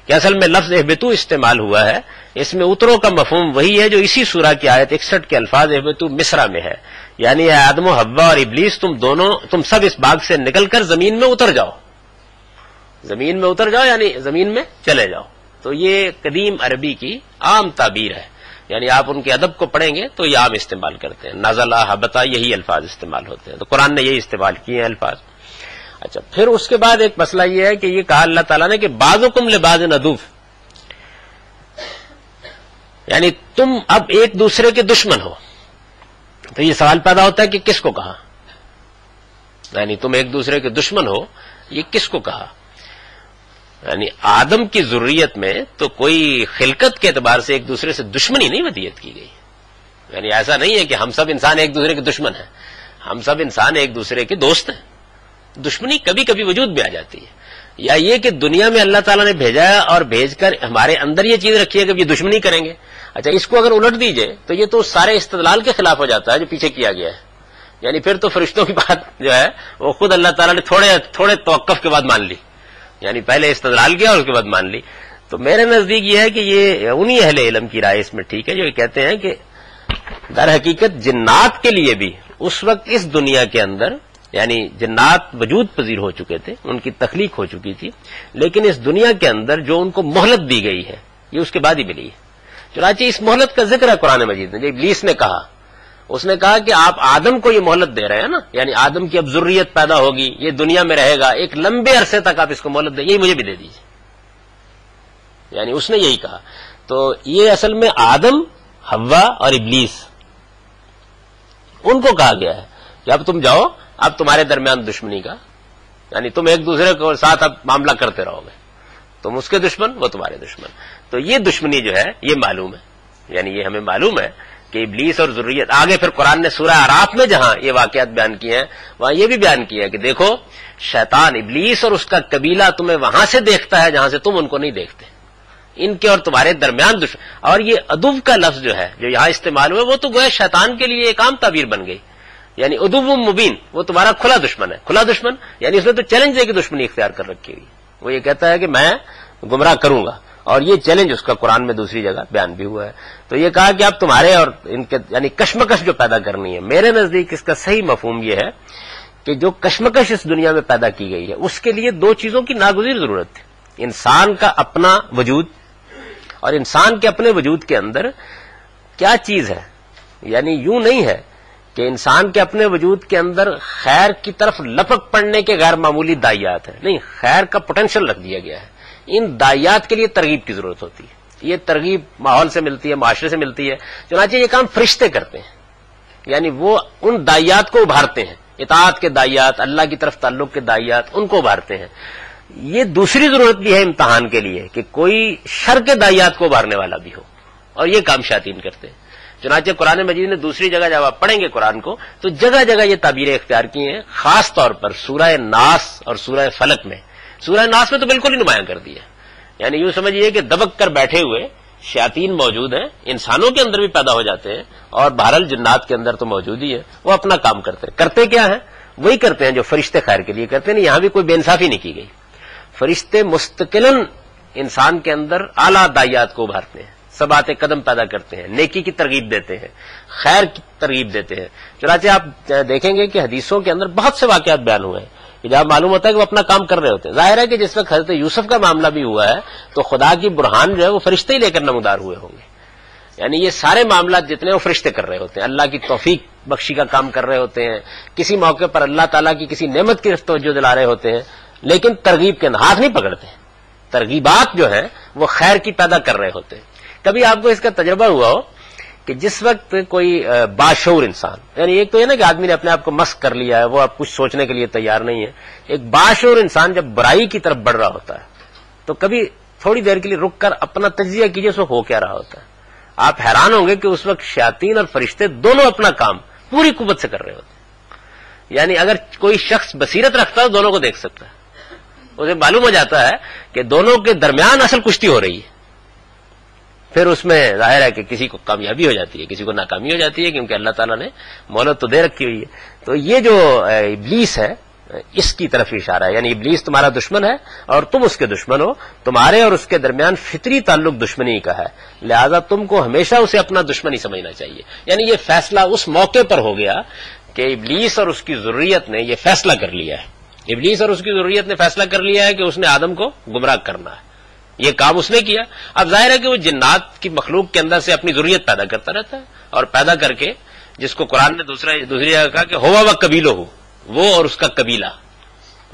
کہ اصل میں لفظ اہبتو استعمال ہوا ہے، اس میں اترو کا مفہوم وہی ہے جو اسی سورہ کی آیت 61 کے الفاظ اہبتو مصرع میں ہے. یعنی اے آدم و حوا اور ابلیس تم سب اس باغ سے نکل کر زمین میں اتر جاؤ. زمین میں اتر جاؤ یعنی زمین میں چلے جاؤ. تو یہ قدیم عربی کی عام تعبیر ہے. یعنی آپ ان کے ادب کو پڑھیں گے تو یہ عام استعمال کرتے ہیں. نزلہ حبتا یہی الفاظ استعمال ہوتے ہیں. تو قرآن نے یہی استعمال کیے ہیں الفاظ. اچھا، پھر اس کے بعد ایک مسئلہ یہ ہے کہ یہ کہا اللہ تعالیٰ نے کہ بعضکم لبعض عدو، یعنی تم اب ایک دوسرے کے دشمن ہو. تو یہ سوال پیدا ہوتا ہے کہ کس کو کہا؟ یعنی تم ایک دوسرے کے دشمن ہو، یہ کس کو کہا؟ یعنی آدم کی ذریت میں تو کوئی خلقت کے اعتبار سے ایک دوسرے سے دشمنی نہیں ودیت کی گئی. یعنی ایسا نہیں ہے کہ ہم سب انسان ایک دوسرے کے دشمن ہیں، ہم سب انسان ایک دوسرے کے دوست ہیں. دشمنی کبھی کبھی وجود میں آ جاتی ہے. یا یہ کہ دنیا میں اللہ تعالیٰ نے بھیجا ہے اور بھیج کر ہمارے اندر یہ چیز رکھی ہے کہ یہ دشمنی کریں گے. اچھا، اس کو اگر الٹ دیجئے تو یہ تو سارے استدلال کے خلاف ہو جاتا ہے جو پیچھے کیا گیا ہے. یعنی پھر تو فرشتوں کی بات جو ہے وہ خود اللہ تعالیٰ نے تھوڑے توقف کے بعد مان لی. یعنی پہلے استدلال کیا اور اس کے بعد مان لی. تو میرے نزدیک یہ ہے کہ یہ انہی اہل علم کی رائے اس میں ٹھیک ہے جو یہ کہتے ہیں کہ در حقیقت جنات کے لیے بھی اس وقت اس دنیا کے اندر، یعنی جنات وجود پذیر ہو چکے تھے، ان کی تخلیق ہو چکی تھی، لیکن اس دنیا کے اندر جو ان کو مہلت دی گئی ہے یہ اس کے بعد ہی ملی ہے. چنانچہ اس مہلت کا ذکر ہے قرآن مجید میں. جو ابلیس نے کہا، اس نے کہا کہ آپ آدم کو یہ مہلت دے رہے ہیں نا، یعنی آدم کی اب ذریت پیدا ہوگی، یہ دنیا میں رہے گا ایک لمبے عرصے تک، آپ اس کو مہلت دیں، یہی مجھے بھی دے دیجیے. یعنی اس نے یہی کہا. تو یہ اصل میں آدم، حوا اور ابلیس، ان کو کہا گیا ہے کہ اب تم جاؤ، اب تمہارے درمیان دشمنی کا، یعنی تم ایک دوسرے کے ساتھ اب معاملہ کرتے رہو گے، تم اس کے دشمن، وہ تمہارے دشمن. تو یہ دشمنی جو ہے یہ معلوم ہے. یعنی یہ ہمیں معلوم ہے کہ ابلیس اور ذریت. آگے پھر قرآن نے سورہ اعراف میں جہاں یہ واقعات بیان کیے ہیں وہاں یہ بھی بیان کیا ہے کہ دیکھو شیطان ابلیس اور اس کا قبیلہ تمہیں وہاں سے دیکھتا ہے جہاں سے تم ان کو نہیں دیکھتے. ان کے اور تمہارے درمیان دشمن. اور یہ عدو کا لفظ جو ہے جو یہاں استعمال ہوا وہ تو گویا شیطان کے لیے ایک عام تعبیر بن گئی. یعنی عدو مبین، وہ تمہارا کھلا دشمن ہے. کھلا دشمن یعنی اس نے تو چیلنج دے کے دشمنی اختیار کر رکھی ہوئی. وہ یہ کہتا ہے کہ میں گمراہ کروں گا، اور یہ چیلنج اس کا قرآن میں دوسری جگہ بیان بھی ہوا ہے. تو یہ کہا کہ اب تمہارے اور ان کے یعنی کشمکش جو پیدا کرنی ہے. میرے نزدیک اس کا صحیح مفہوم یہ ہے کہ جو کشمکش اس دنیا میں پیدا کی گئی ہے اس کے لیے دو چیزوں کی ناگزیر ضرورت ہے. انسان کا اپنا وجود، اور انسان کے اپنے وجود کے اندر کیا چیز ہے. یعنی یوں نہیں ہے کہ انسان کے اپنے وجود کے اندر خیر کی طرف لپک پڑنے کے غیر معمولی دائیات ہیں. نہیں، خیر کا پوٹینشل رکھ دیا گیا ہے. ان دائیات کے لیے ترغیب کی ضرورت ہوتی ہے. یہ ترغیب ماحول سے ملتی ہے، معاشرے سے ملتی ہے. چنانچہ یہ کام فرشتے کرتے ہیں. یعنی وہ ان دائیات کو ابھارتے ہیں، اطاعت کے دائیات، اللہ کی طرف تعلق کے دائیات، ان کو ابھارتے ہیں. یہ دوسری ضرورت بھی ہے امتحان کے لیے کہ کوئی شر کے دائیات کو ابھارنے والا بھی ہو، اور یہ کام شیاطین کرتے ہیں. چنانچہ قرآن مجید نے دوسری جگہ جب آپ پڑھیں گے قرآن کو تو جگہ جگہ یہ تعبیریں اختیار کی ہیں. خاص طور پر سورہ ناس اور سورہ فلق میں. سورہ ناس میں تو بالکل ہی نمایاں کر دیا. یعنی یوں سمجھیے کہ دبک کر بیٹھے ہوئے شیاطین موجود ہیں، انسانوں کے اندر بھی پیدا ہو جاتے ہیں، اور بہرحال جنات کے اندر تو موجود ہی ہے. وہ اپنا کام کرتے ہیں. کرتے کیا ہیں؟ وہی کرتے ہیں جو فرشتے خیر کے لیے کرتے ہیں. یہاں بھی کوئی بے انصافی نہیں کی گئی. فرشتے مستقلاً انسان کے اندر اعلیٰ دائیات کو ابھارتے ہیں، ثبات قدم پیدا کرتے ہیں، نیکی کی ترغیب دیتے ہیں، خیر کی ترغیب دیتے ہیں. چنانچہ آپ دیکھیں گے کہ حدیثوں کے اندر بہت سے واقعات بیان ہوئے ہیں کہ جہاں معلوم ہوتا ہے کہ وہ اپنا کام کر رہے ہوتے ہیں. ظاہر ہے کہ جس وقت حضرت یوسف کا معاملہ بھی ہوا ہے تو خدا کی برہان جو ہے وہ فرشتے ہی لے کر نمودار ہوئے ہوں گے. یعنی یہ سارے معاملات جتنے وہ فرشتے کر رہے ہوتے ہیں، اللہ کی توفیق بخشی کا کام کر رہے ہوتے ہیں. کسی موقع پر اللہ تعالیٰ کی کسی نعمت کی توجہ دلا رہے ہوتے ہیں، لیکن ترغیب کے ہاتھ نہیں پکڑتے. ترغیبات جو ہیں وہ خیر کی پیدا کر رہے ہوتے ہیں. کبھی آپ کو اس کا تجربہ ہوا ہو کہ جس وقت کوئی باشعور انسان، یعنی ایک تو یہ نا کہ آدمی نے اپنے آپ کو مسخ کر لیا ہے، وہ اب کچھ سوچنے کے لیے تیار نہیں ہے. ایک باشعور انسان جب برائی کی طرف بڑھ رہا ہوتا ہے تو کبھی تھوڑی دیر کے لیے رک کر اپنا تجزیہ کیجئے اس وقت ہو کیا رہا ہوتا ہے. آپ حیران ہوں گے کہ اس وقت شیاطین اور فرشتے دونوں اپنا کام پوری قوت سے کر رہے ہوتے ہیں. یعنی اگر کوئی شخص بصیرت رکھتا ہے دونوں کو دیکھ سکتا ہے, اسے معلوم ہو جاتا ہے کہ دونوں کے درمیان اصل کشتی ہو رہی ہے. پھر اس میں ظاہر ہے کہ کسی کو کامیابی ہو جاتی ہے, کسی کو ناکامی ہو جاتی ہے, کیونکہ اللہ تعالیٰ نے مہلت تو دے رکھی ہوئی ہے. تو یہ جو ابلیس ہے اس کی طرف اشارہ ہے, یعنی ابلیس تمہارا دشمن ہے اور تم اس کے دشمن ہو, تمہارے اور اس کے درمیان فطری تعلق دشمنی کا ہے, لہذا تم کو ہمیشہ اسے اپنا دشمن ہی سمجھنا چاہیے. یعنی یہ فیصلہ اس موقع پر ہو گیا کہ ابلیس اور اس کی ذریت نے یہ فیصلہ کر لیا ہے, ابلیس اور اس کی ذریت نے فیصلہ کر لیا ہے کہ اس نے آدم کو گمراہ کرنا ہے. یہ کام اس نے کیا. اب ظاہر ہے کہ وہ جنات کی مخلوق کے اندر سے اپنی ذریت پیدا کرتا رہتا ہے, اور پیدا کر کے جس کو قرآن نے دوسری جگہ کہا کہ ہوا و قبیلہ ہو, وہ اور اس کا قبیلہ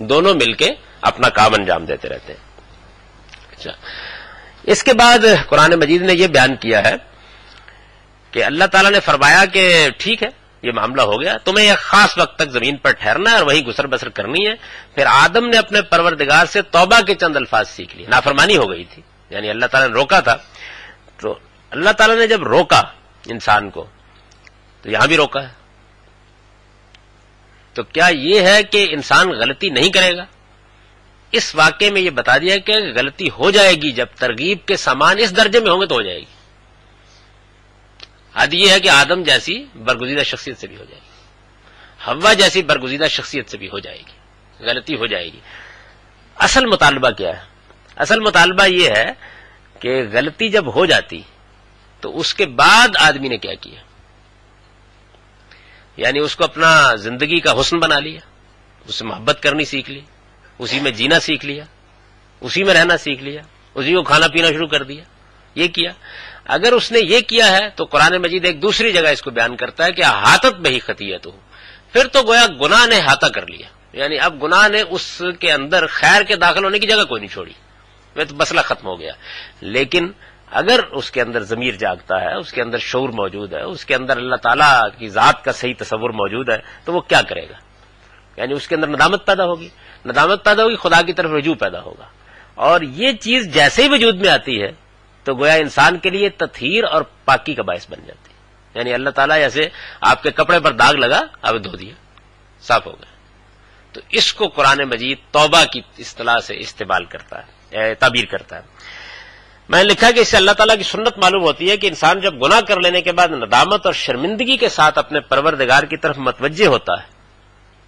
دونوں مل کے اپنا کام انجام دیتے رہتے ہیں. اچھا, اس کے بعد قرآن مجید نے یہ بیان کیا ہے کہ اللہ تعالیٰ نے فرمایا کہ ٹھیک ہے یہ معاملہ ہو گیا, تمہیں ایک خاص وقت تک زمین پر ٹھہرنا ہے اور وہیں گزر بسر کرنی ہے. پھر آدم نے اپنے پروردگار سے توبہ کے چند الفاظ سیکھ لیے. نافرمانی ہو گئی تھی, یعنی اللہ تعالیٰ نے روکا تھا, تو اللہ تعالیٰ نے جب روکا انسان کو تو یہاں بھی روکا ہے. تو کیا یہ ہے کہ انسان غلطی نہیں کرے گا؟ اس واقعے میں یہ بتا دیا کہ غلطی ہو جائے گی جب ترغیب کے سامان اس درجے میں ہوں گے تو ہو جائے گی. حد یہ ہے کہ آدم جیسی برگزیدہ شخصیت سے بھی ہو جائے گی, حوا جیسی برگزیدہ شخصیت سے بھی ہو جائے گی, غلطی ہو جائے گی. اصل مطالبہ کیا ہے؟ اصل مطالبہ یہ ہے کہ غلطی جب ہو جاتی تو اس کے بعد آدمی نے کیا کیا, یعنی اس کو اپنا زندگی کا حسن بنا لیا, اس سے محبت کرنی سیکھ لی, اسی میں جینا سیکھ لیا, اسی میں رہنا سیکھ لیا, اسی کو کھانا پینا شروع کر دیا, یہ کیا. اگر اس نے یہ کیا ہے تو قرآن مجید ایک دوسری جگہ اس کو بیان کرتا ہے کہ احاطت بہی خطیئتہ, پھر تو گویا گناہ نے احاطہ کر لیا, یعنی اب گناہ نے اس کے اندر خیر کے داخل ہونے کی جگہ کوئی نہیں چھوڑی, وہ تو مسئلہ ختم ہو گیا. لیکن اگر اس کے اندر ضمیر جاگتا ہے, اس کے اندر شعور موجود ہے, اس کے اندر اللہ تعالیٰ کی ذات کا صحیح تصور موجود ہے, تو وہ کیا کرے گا؟ یعنی اس کے اندر ندامت پیدا ہوگی, ندامت پیدا ہوگی, خدا کی طرف رجوع پیدا ہوگا. اور یہ چیز جیسے ہی وجود میں آتی ہے تو گویا انسان کے لیے تطہیر اور پاکی کا باعث بن جاتی ہے. یعنی اللہ تعالیٰ جیسے آپ کے کپڑے پر داغ لگا, آپ دھو دیا, صاف ہو گیا. تو اس کو قرآن مجید توبہ کی اصطلاح سے استعمال کرتا ہے, تعبیر کرتا ہے. میں نے لکھا کہ اس سے اللہ تعالیٰ کی سنت معلوم ہوتی ہے کہ انسان جب گناہ کر لینے کے بعد ندامت اور شرمندگی کے ساتھ اپنے پروردگار کی طرف متوجہ ہوتا ہے,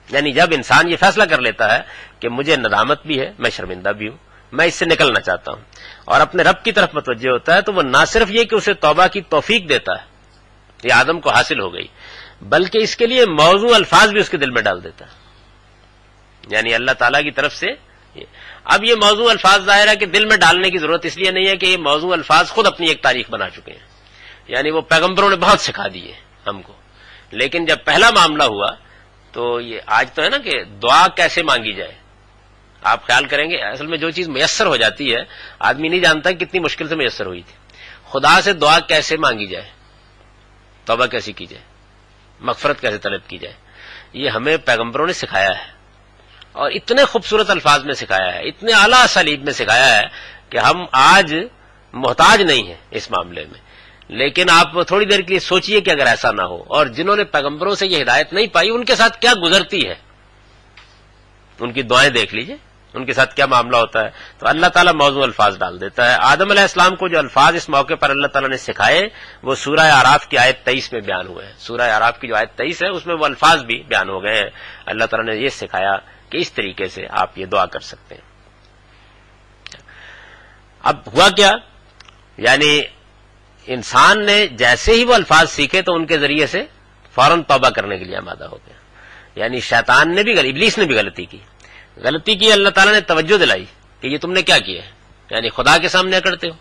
یعنی جب انسان یہ فیصلہ کر لیتا ہے کہ مجھے ندامت بھی ہے, میں شرمندہ بھی ہوں, میں اس سے نکلنا چاہتا ہوں, اور اپنے رب کی طرف متوجہ ہوتا ہے, تو وہ نہ صرف یہ کہ اسے توبہ کی توفیق دیتا ہے, یہ آدم کو حاصل ہو گئی, بلکہ اس کے لیے موضوع الفاظ بھی اس کے دل میں ڈال دیتا ہے. یعنی اللہ تعالیٰ کی طرف سے اب یہ موضوع الفاظ ظاہر ہے کہ دل میں ڈالنے کی ضرورت اس لیے نہیں ہے کہ یہ موضوع الفاظ خود اپنی ایک تاریخ بنا چکے ہیں, یعنی وہ پیغمبروں نے بہت سکھا دیے ہم کو. لیکن جب پہلا معاملہ ہوا تو یہ آج تو ہے نا کہ دعا کیسے مانگی جائے. آپ خیال کریں گے اصل میں جو چیز میسر ہو جاتی ہے آدمی نہیں جانتا کتنی مشکل سے میسر ہوئی تھی. خدا سے دعا کیسے مانگی جائے, توبہ کیسی کی جائے, مغفرت کیسے طلب کی جائے, یہ ہمیں پیغمبروں نے سکھایا ہے, اور اتنے خوبصورت الفاظ میں سکھایا ہے, اتنے اعلیٰ اسالیب میں سکھایا ہے کہ ہم آج محتاج نہیں ہیں اس معاملے میں. لیکن آپ تھوڑی دیر کے لیے سوچئے کہ اگر ایسا نہ ہو, اور جنہوں نے پیغمبروں سے یہ ہدایت نہیں پائی ان کے ساتھ کیا گزرتی ہے, ان کی دعائیں دیکھ لیجئے, ان کے ساتھ کیا معاملہ ہوتا ہے. تو اللہ تعالیٰ موضوع الفاظ ڈال دیتا ہے. آدم علیہ السلام کو جو الفاظ اس موقع پر اللہ تعالیٰ نے سکھائے وہ سورہ اعراف کی آیت 23 میں بیان ہوئے ہیں. سورہ اعراف کی جو آیت 23 ہے اس میں وہ الفاظ بھی بیان ہو گئے ہیں. اللہ تعالیٰ نے یہ سکھایا کہ اس طریقے سے آپ یہ دعا کر سکتے ہیں. اب ہوا کیا, یعنی انسان نے جیسے ہی وہ الفاظ سیکھے تو ان کے ذریعے سے فوراً توبہ کرنے کے لیے آمادہ ہو گیا. یعنی شیطان نے بھی, ابلیس نے بھی غلطی کی, اللہ تعالیٰ نے توجہ دلائی کہ یہ تم نے کیا کیا ہے, یعنی خدا کے سامنے کرتے ہو.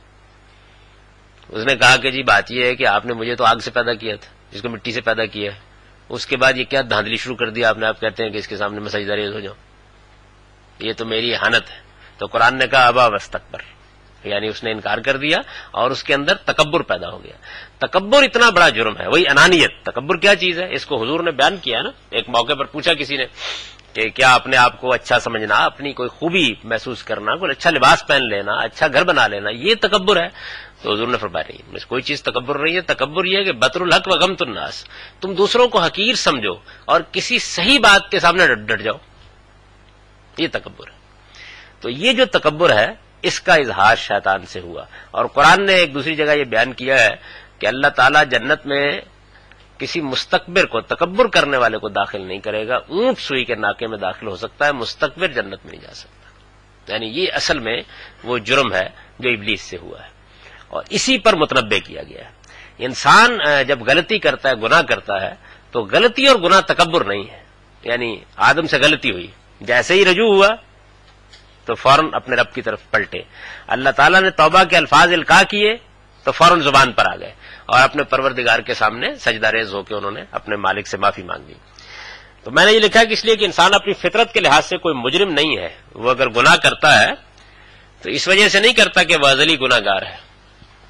اس نے کہا کہ جی بات یہ ہے کہ آپ نے مجھے تو آگ سے پیدا کیا تھا, جس کو مٹی سے پیدا کیا ہے, اس کے بعد یہ کیا دھاندلی شروع کر دیا آپ نے, آپ کہتے ہیں کہ اس کے سامنے میں سجدہ ریز ہو جاؤں, یہ تو میری احانت ہے. تو قرآن نے کہا ابا واستکبر, یعنی اس نے انکار کر دیا اور اس کے اندر تکبر پیدا ہو گیا. تکبر اتنا بڑا جرم ہے, وہی انانیت. تکبر کیا چیز ہے, اس کو حضور نے بیان کیا نا. ایک موقع پر پوچھا کسی نے کہ کیا اپنے آپ کو اچھا سمجھنا، اپنی کوئی خوبی محسوس کرنا، کوئی اچھا لباس پہن لینا، اچھا گھر بنا لینا، یہ تکبر ہے؟ تو حضور نے فرمایا نہیں، کوئی چیز تکبر نہیں ہے. تکبر یہ ہے کہ بطر الحق و غمت الناس، تم دوسروں کو حقیر سمجھو اور کسی صحیح بات کے سامنے ڈٹ جاؤ، یہ تکبر ہے. تو یہ جو تکبر ہے اس کا اظہار شیطان سے ہوا. اور قرآن نے ایک دوسری جگہ یہ بیان کیا ہے کہ اللہ تعالیٰ جنت میں کسی مستکبر کو، تکبر کرنے والے کو داخل نہیں کرے گا. اونٹ سوئی کے ناکے میں داخل ہو سکتا ہے، مستکبر جنت میں نہیں جا سکتا. یعنی یہ اصل میں وہ جرم ہے جو ابلیس سے ہوا ہے، اور اسی پر متنبع کیا گیا ہے. انسان جب غلطی کرتا ہے، گناہ کرتا ہے، تو غلطی اور گناہ تکبر نہیں ہے. یعنی آدم سے غلطی ہوئی، جیسے ہی رجوع ہوا تو فوراً اپنے رب کی طرف پلٹے. اللہ تعالیٰ نے توبہ کے الفاظ القاء کیے تو فوراً زبان پر آ گئے اور اپنے پروردگار کے سامنے سجدہ ریز ہو کے انہوں نے اپنے مالک سے معافی مانگ لی. تو میں نے یہ لکھا کہ اس لیے کہ انسان اپنی فطرت کے لحاظ سے کوئی مجرم نہیں ہے. وہ اگر گناہ کرتا ہے تو اس وجہ سے نہیں کرتا کہ وہ ازلی گناہ گار ہے،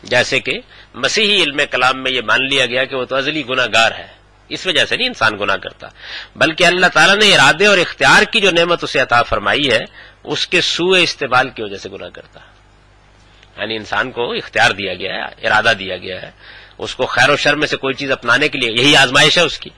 جیسے کہ مسیحی علم کلام میں یہ مان لیا گیا کہ وہ تو ازلی گناہ گار ہے. اس وجہ سے نہیں انسان گناہ کرتا، بلکہ اللہ تعالیٰ نے ارادے اور اختیار کی جو نعمت اسے عطا فرمائی ہے اس کے سوء استعمال کی وجہ سے گناہ کرتا. یعنی انسان کو اختیار دیا گیا ہے، ارادہ دیا گیا ہے، اس کو خیر و شر میں سے کوئی چیز اپنانے کے لیے، یہی آزمائش ہے اس کی،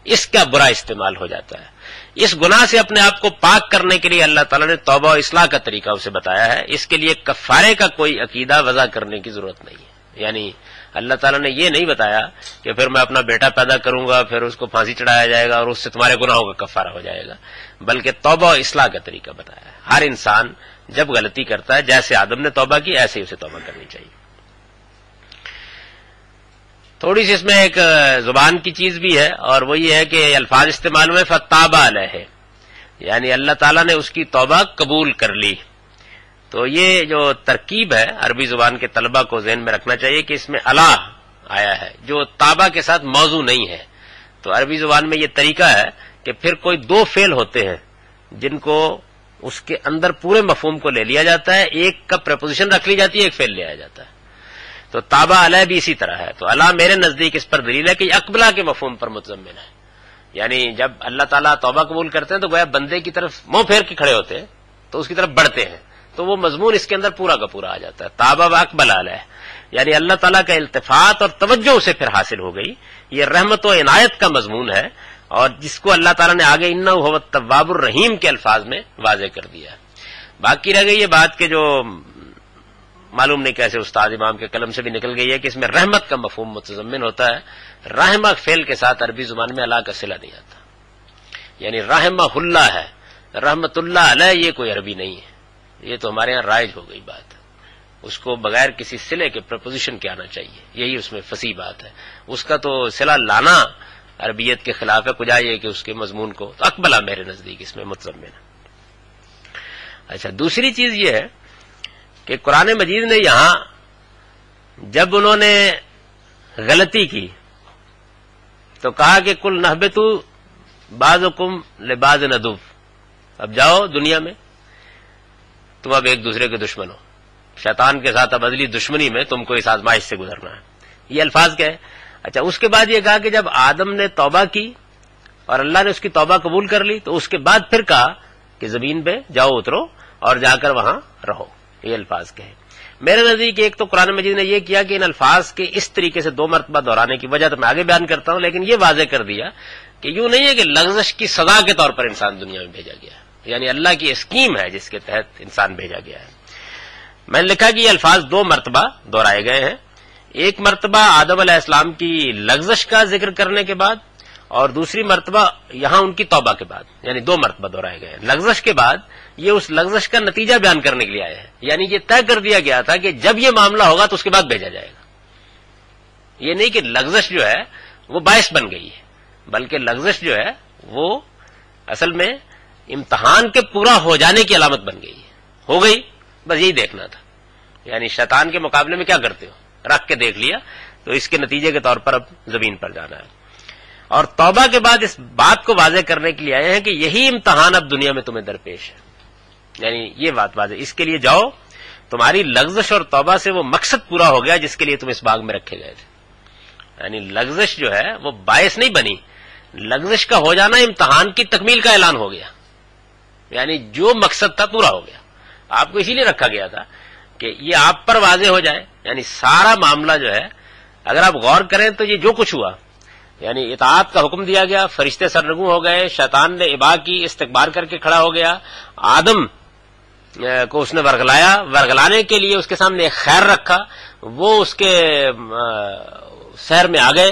اس کا برا استعمال ہو جاتا ہے. اس گناہ سے اپنے آپ کو پاک کرنے کے لیے اللہ تعالیٰ نے توبہ و اصلاح کا طریقہ اسے بتایا ہے. اس کے لیے کفارے کا کوئی عقیدہ وضع کرنے کی ضرورت نہیں ہے. یعنی اللہ تعالیٰ نے یہ نہیں بتایا کہ پھر میں اپنا بیٹا پیدا کروں گا، پھر اس کو پھانسی چڑھایا جائے گا اور اس سے تمہارے گناہوں کا کفارہ ہو جائے گا، بلکہ توبہ و اصلاح کا طریقہ بتایا ہے. ہر انسان جب غلطی کرتا ہے، جیسے آدم نے توبہ کی ایسے ہی اسے توبہ کرنی چاہیے. تھوڑی سی اس میں ایک زبان کی چیز بھی ہے، اور وہ یہ ہے کہ الفاظ استعمال میں فتاب علیہ، یعنی اللہ تعالیٰ نے اس کی توبہ قبول کر لی. تو یہ جو ترکیب ہے عربی زبان کے طلبہ کو ذہن میں رکھنا چاہیے کہ اس میں اللہ آیا ہے جو تابہ کے ساتھ موضوع نہیں ہے. تو عربی زبان میں یہ طریقہ ہے کہ پھر کوئی دو فعل ہوتے ہیں جن کو اس کے اندر پورے مفہوم کو لے لیا جاتا ہے، ایک کا پریپوزیشن رکھ لی جاتی ہے، ایک فعل لے آیا جاتا ہے. تو تابہ علیہ بھی اسی طرح ہے. تو اللہ میرے نزدیک اس پر دلیل ہے کہ یہ اقبلہ کے مفہوم پر متضمن ہے. یعنی جب اللہ تعالیٰ توبہ قبول کرتے ہیں تو گویا بندے کی طرف منہ پھیر کے کھڑے ہوتے ہیں تو اس کی طرف بڑھتے ہیں، تو وہ مضمون اس کے اندر پورا کا پورا آ جاتا ہے. تابہ و اقبل علیہ، یعنی اللہ تعالیٰ کا التفات اور توجہ اسے پھر حاصل ہو گئی. یہ رحمت و عنایت کا مضمون ہے، اور جس کو اللہ تعالیٰ نے آگے انہ هو التواب الرحیم کے الفاظ میں واضح کر دیا. باقی رہ گئی یہ بات کہ جو معلوم نہیں کیسے استاد امام کے قلم سے بھی نکل گئی ہے کہ اس میں رحمت کا مفہوم متضمن ہوتا ہے. رحمہ فعل کے ساتھ عربی زبان میں اللہ کا صلہ نہیں آتا، یعنی رحمہ اللہ ہے، رحمت اللہ علیہ یہ کوئی عربی نہیں ہے. یہ تو ہمارے ہاں رائج ہو گئی بات، اس کو بغیر کسی صلے کے پریپوزیشن کے آنا چاہیے، یہی اس میں فصیح بات ہے. اس کا تو صلہ لانا عربیت کے خلاف ہے، کجا یہ کہ اس کے مضمون کو تو اقبلہ میرے نزدیک اس میں متضمن ہے. اچھا، دوسری چیز یہ ہے کہ قرآن مجید نے یہاں جب انہوں نے غلطی کی تو کہا کہ کل نہبتو بعضکم لبعض عدو، اب جاؤ دنیا میں تم اب ایک دوسرے کے دشمن ہو، شیطان کے ساتھ اب ازلی دشمنی میں تم کو اس آزمائش سے گزرنا ہے. یہ الفاظ کیا ہے؟ اچھا، اس کے بعد یہ کہا کہ جب آدم نے توبہ کی اور اللہ نے اس کی توبہ قبول کر لی تو اس کے بعد پھر کہا کہ زمین پہ جاؤ، اترو اور جا کر وہاں رہو. یہ الفاظ کہے. میرے نزدیک ایک تو قرآن مجید نے یہ کیا کہ ان الفاظ کے اس طریقے سے دو مرتبہ دہرانے کی وجہ تو میں آگے بیان کرتا ہوں، لیکن یہ واضح کر دیا کہ یوں نہیں ہے کہ لغزش کی سزا کے طور پر انسان دنیا میں بھیجا گیا ہے، یعنی اللہ کی اسکیم ہے جس کے تحت انسان بھیجا گیا ہے. میں نے لکھا کہ یہ الفاظ دو مرتبہ دہرائے گئے ہیں. ایک مرتبہ آدم علیہ السلام کی لغزش کا ذکر کرنے کے بعد، اور دوسری مرتبہ یہاں ان کی توبہ کے بعد، یعنی دو مرتبہ دہرائے گئے. لغزش کے بعد یہ اس لغزش کا نتیجہ بیان کرنے کے لیے آئے ہیں، یعنی یہ طے کر دیا گیا تھا کہ جب یہ معاملہ ہوگا تو اس کے بعد بھیجا جائے گا. یہ نہیں کہ لغزش جو ہے وہ باعث بن گئی ہے، بلکہ لغزش جو ہے وہ اصل میں امتحان کے پورا ہو جانے کی علامت بن گئی ہے. ہو گئی، بس یہی دیکھنا تھا. یعنی شیطان کے مقابلے میں کیا کرتے ہو، رکھ کے دیکھ لیا، تو اس کے نتیجے کے طور پر اب زمین پر جانا ہے. اور توبہ کے بعد اس بات کو واضح کرنے کے لیے آئے ہیں کہ یہی امتحان اب دنیا میں تمہیں درپیش ہے. یعنی یہ بات واضح، اس کے لیے جاؤ، تمہاری لغزش اور توبہ سے وہ مقصد پورا ہو گیا جس کے لیے تم اس باغ میں رکھے گئے تھے. یعنی لغزش جو ہے وہ باعث نہیں بنی، لغزش کا ہو جانا امتحان کی تکمیل کا اعلان ہو گیا. یعنی جو مقصد تھا پورا ہو گیا. آپ کو اسی لیے رکھا گیا تھا کہ یہ آپ پر واضح ہو جائے. یعنی سارا معاملہ جو ہے اگر آپ غور کریں تو یہ جو کچھ ہوا، یعنی اطاعت کا حکم دیا گیا، فرشتے سرنگوں ہو گئے، شیطان نے ابا کی، استکبار کر کے کھڑا ہو گیا، آدم کو اس نے ورگلانے کے لیے اس کے سامنے ایک خیر رکھا، وہ اس کے سحر میں آ گئے.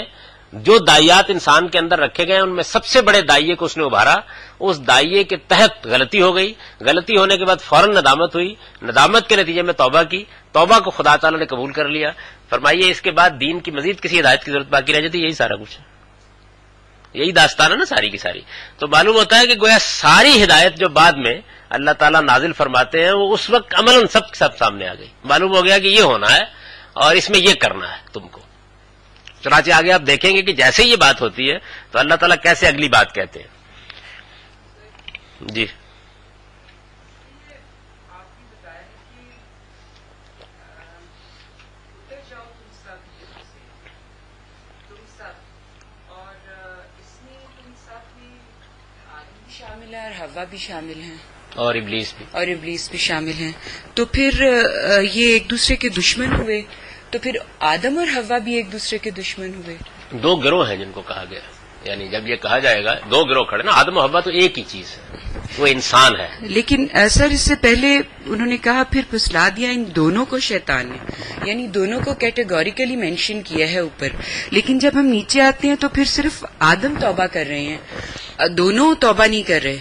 جو دائیات انسان کے اندر رکھے گئے ان میں سب سے بڑے دائیے کو اس نے ابھارا. اس دائیے کے تحت غلطی ہو گئی، غلطی ہونے کے بعد فوراً ندامت ہوئی، ندامت کے نتیجے میں توبہ کی، توبہ کو خدا تعالیٰ نے قبول کر لیا. فرمائیے اس کے بعد دین کی مزید کسی ہدایت کی ضرورت باقی رہ جاتی. یہی سارا کچھ ہے، یہی داستان ہے نا ساری کی ساری. تو معلوم ہوتا ہے کہ گویا ساری ہدایت جو بعد میں اللہ تعالیٰ نازل فرماتے ہیں وہ اس وقت عملاً سب سامنے آ گئی. معلوم ہو گیا کہ یہ ہونا ہے اور اس میں یہ کرنا ہے تم کو. چنانچہ آگے آپ دیکھیں گے کہ جیسے یہ بات ہوتی ہے تو اللہ تعالیٰ کیسے اگلی بات کہتے ہیں. جی شامل ہے اور حوا بھی شامل ہیں اور ابلیس بھی شامل ہیں. تو پھر یہ ایک دوسرے کے دشمن ہوئے، تو پھر آدم اور حوا بھی ایک دوسرے کے دشمن ہوئے. دو گروہ ہیں جن کو کہا گیا. یعنی جب یہ کہا جائے گا دو گروہ کھڑے نا، آدم و حوا تو ایک ہی چیز ہے، وہ انسان ہے. لیکن سر اس سے پہلے انہوں نے کہا پھر پھسلا دیا ان دونوں کو شیطان نے، یعنی دونوں کو کیٹیگوریکلی مینشن کیا ہے اوپر. لیکن جب ہم نیچے آتے ہیں تو پھر صرف آدم توبہ کر رہے ہیں، دونوں توبہ نہیں کر رہے،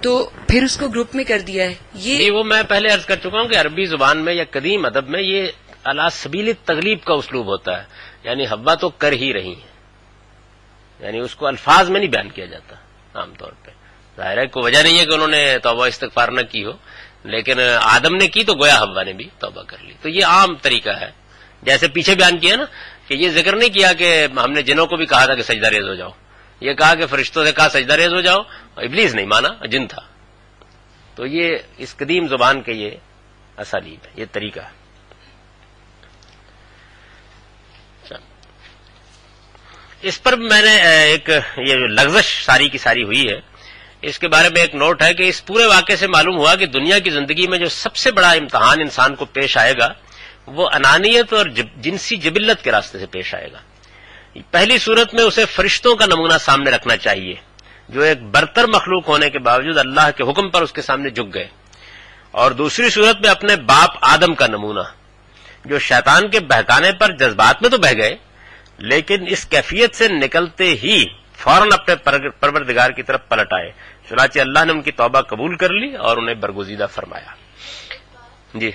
تو پھر اس کو گروپ میں کر دیا ہے. یہ وہ میں پہلے عرض کر چکا ہوں کہ عربی زبان میں یا قدیم ادب میں یہ علی سبیل تغلیب کا اسلوب ہوتا ہے. یعنی حوا تو کر ہی رہی ہیں، یعنی اس کو الفاظ میں نہیں بیان کیا جاتا عام طور پہ. ظاہر ہے کوئی وجہ نہیں ہے کہ انہوں نے توبہ استغفار نہ کی ہو، لیکن آدم نے کی تو گویا حوا نے بھی توبہ کر لی. تو یہ عام طریقہ ہے. جیسے پیچھے بیان کیا نا کہ یہ ذکر نہیں کیا کہ ہم نے جنوں کو بھی کہا تھا کہ سجدہ ریز ہو جاؤ، یہ کہا کہ فرشتوں سے کہا سجدہ ریز ہو جاؤ، ابلیس نہیں مانا، جن تھا. تو یہ اس قدیم زبان کے یہ اسالیب ہے، یہ طریقہ ہے. اس پر میں نے ایک یہ جو لغزش ساری کی ساری ہوئی ہے اس کے بارے میں ایک نوٹ ہے کہ اس پورے واقعے سے معلوم ہوا کہ دنیا کی زندگی میں جو سب سے بڑا امتحان انسان کو پیش آئے گا وہ انانیت اور جنسی جبلت کے راستے سے پیش آئے گا. پہلی صورت میں اسے فرشتوں کا نمونہ سامنے رکھنا چاہیے جو ایک برتر مخلوق ہونے کے باوجود اللہ کے حکم پر اس کے سامنے جھک گئے، اور دوسری صورت میں اپنے باپ آدم کا نمونہ جو شیطان کے بہکانے پر جذبات میں تو بہہ گئے لیکن اس کیفیت سے نکلتے ہی فوراً اپنے پروردگار کی طرف پلٹ آئے. چنانچہ اللہ نے ان کی توبہ قبول کر لی اور انہیں برگزیدہ فرمایا. جی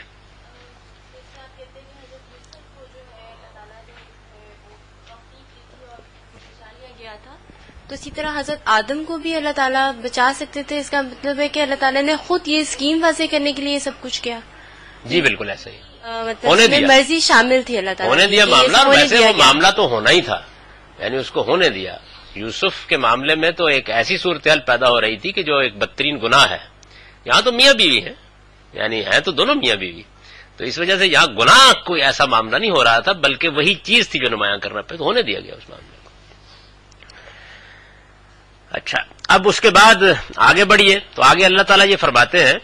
تو اسی طرح حضرت آدم کو بھی اللہ تعالیٰ بچا سکتے تھے. اس کا مطلب ہے کہ اللہ تعالیٰ نے خود یہ اسکیم واضح کرنے کے لیے سب کچھ کیا. جی بالکل ایسا ہی مطلب مرضی شامل تھی اللہ تعالیٰ ہونے دیا معاملہ. ویسے وہ معاملہ تو ہونا ہی تھا، یعنی اس کو ہونے دیا. یوسف کے معاملے میں تو ایک ایسی صورتحال پیدا ہو رہی تھی کہ جو ایک بدترین گناہ ہے. یہاں تو میاں بیوی ہیں، یعنی ہیں تو دونوں میاں بیوی، تو اس وجہ سے یہاں گناہ کوئی ایسا معاملہ نہیں ہو رہا تھا بلکہ وہی چیز تھی جو نمایاں کرنا پڑے، تو ہونے دیا گیا اس معاملے کو. اچھا اب اس کے بعد آگے بڑھیے تو آگے اللہ تعالیٰ یہ فرماتے ہیں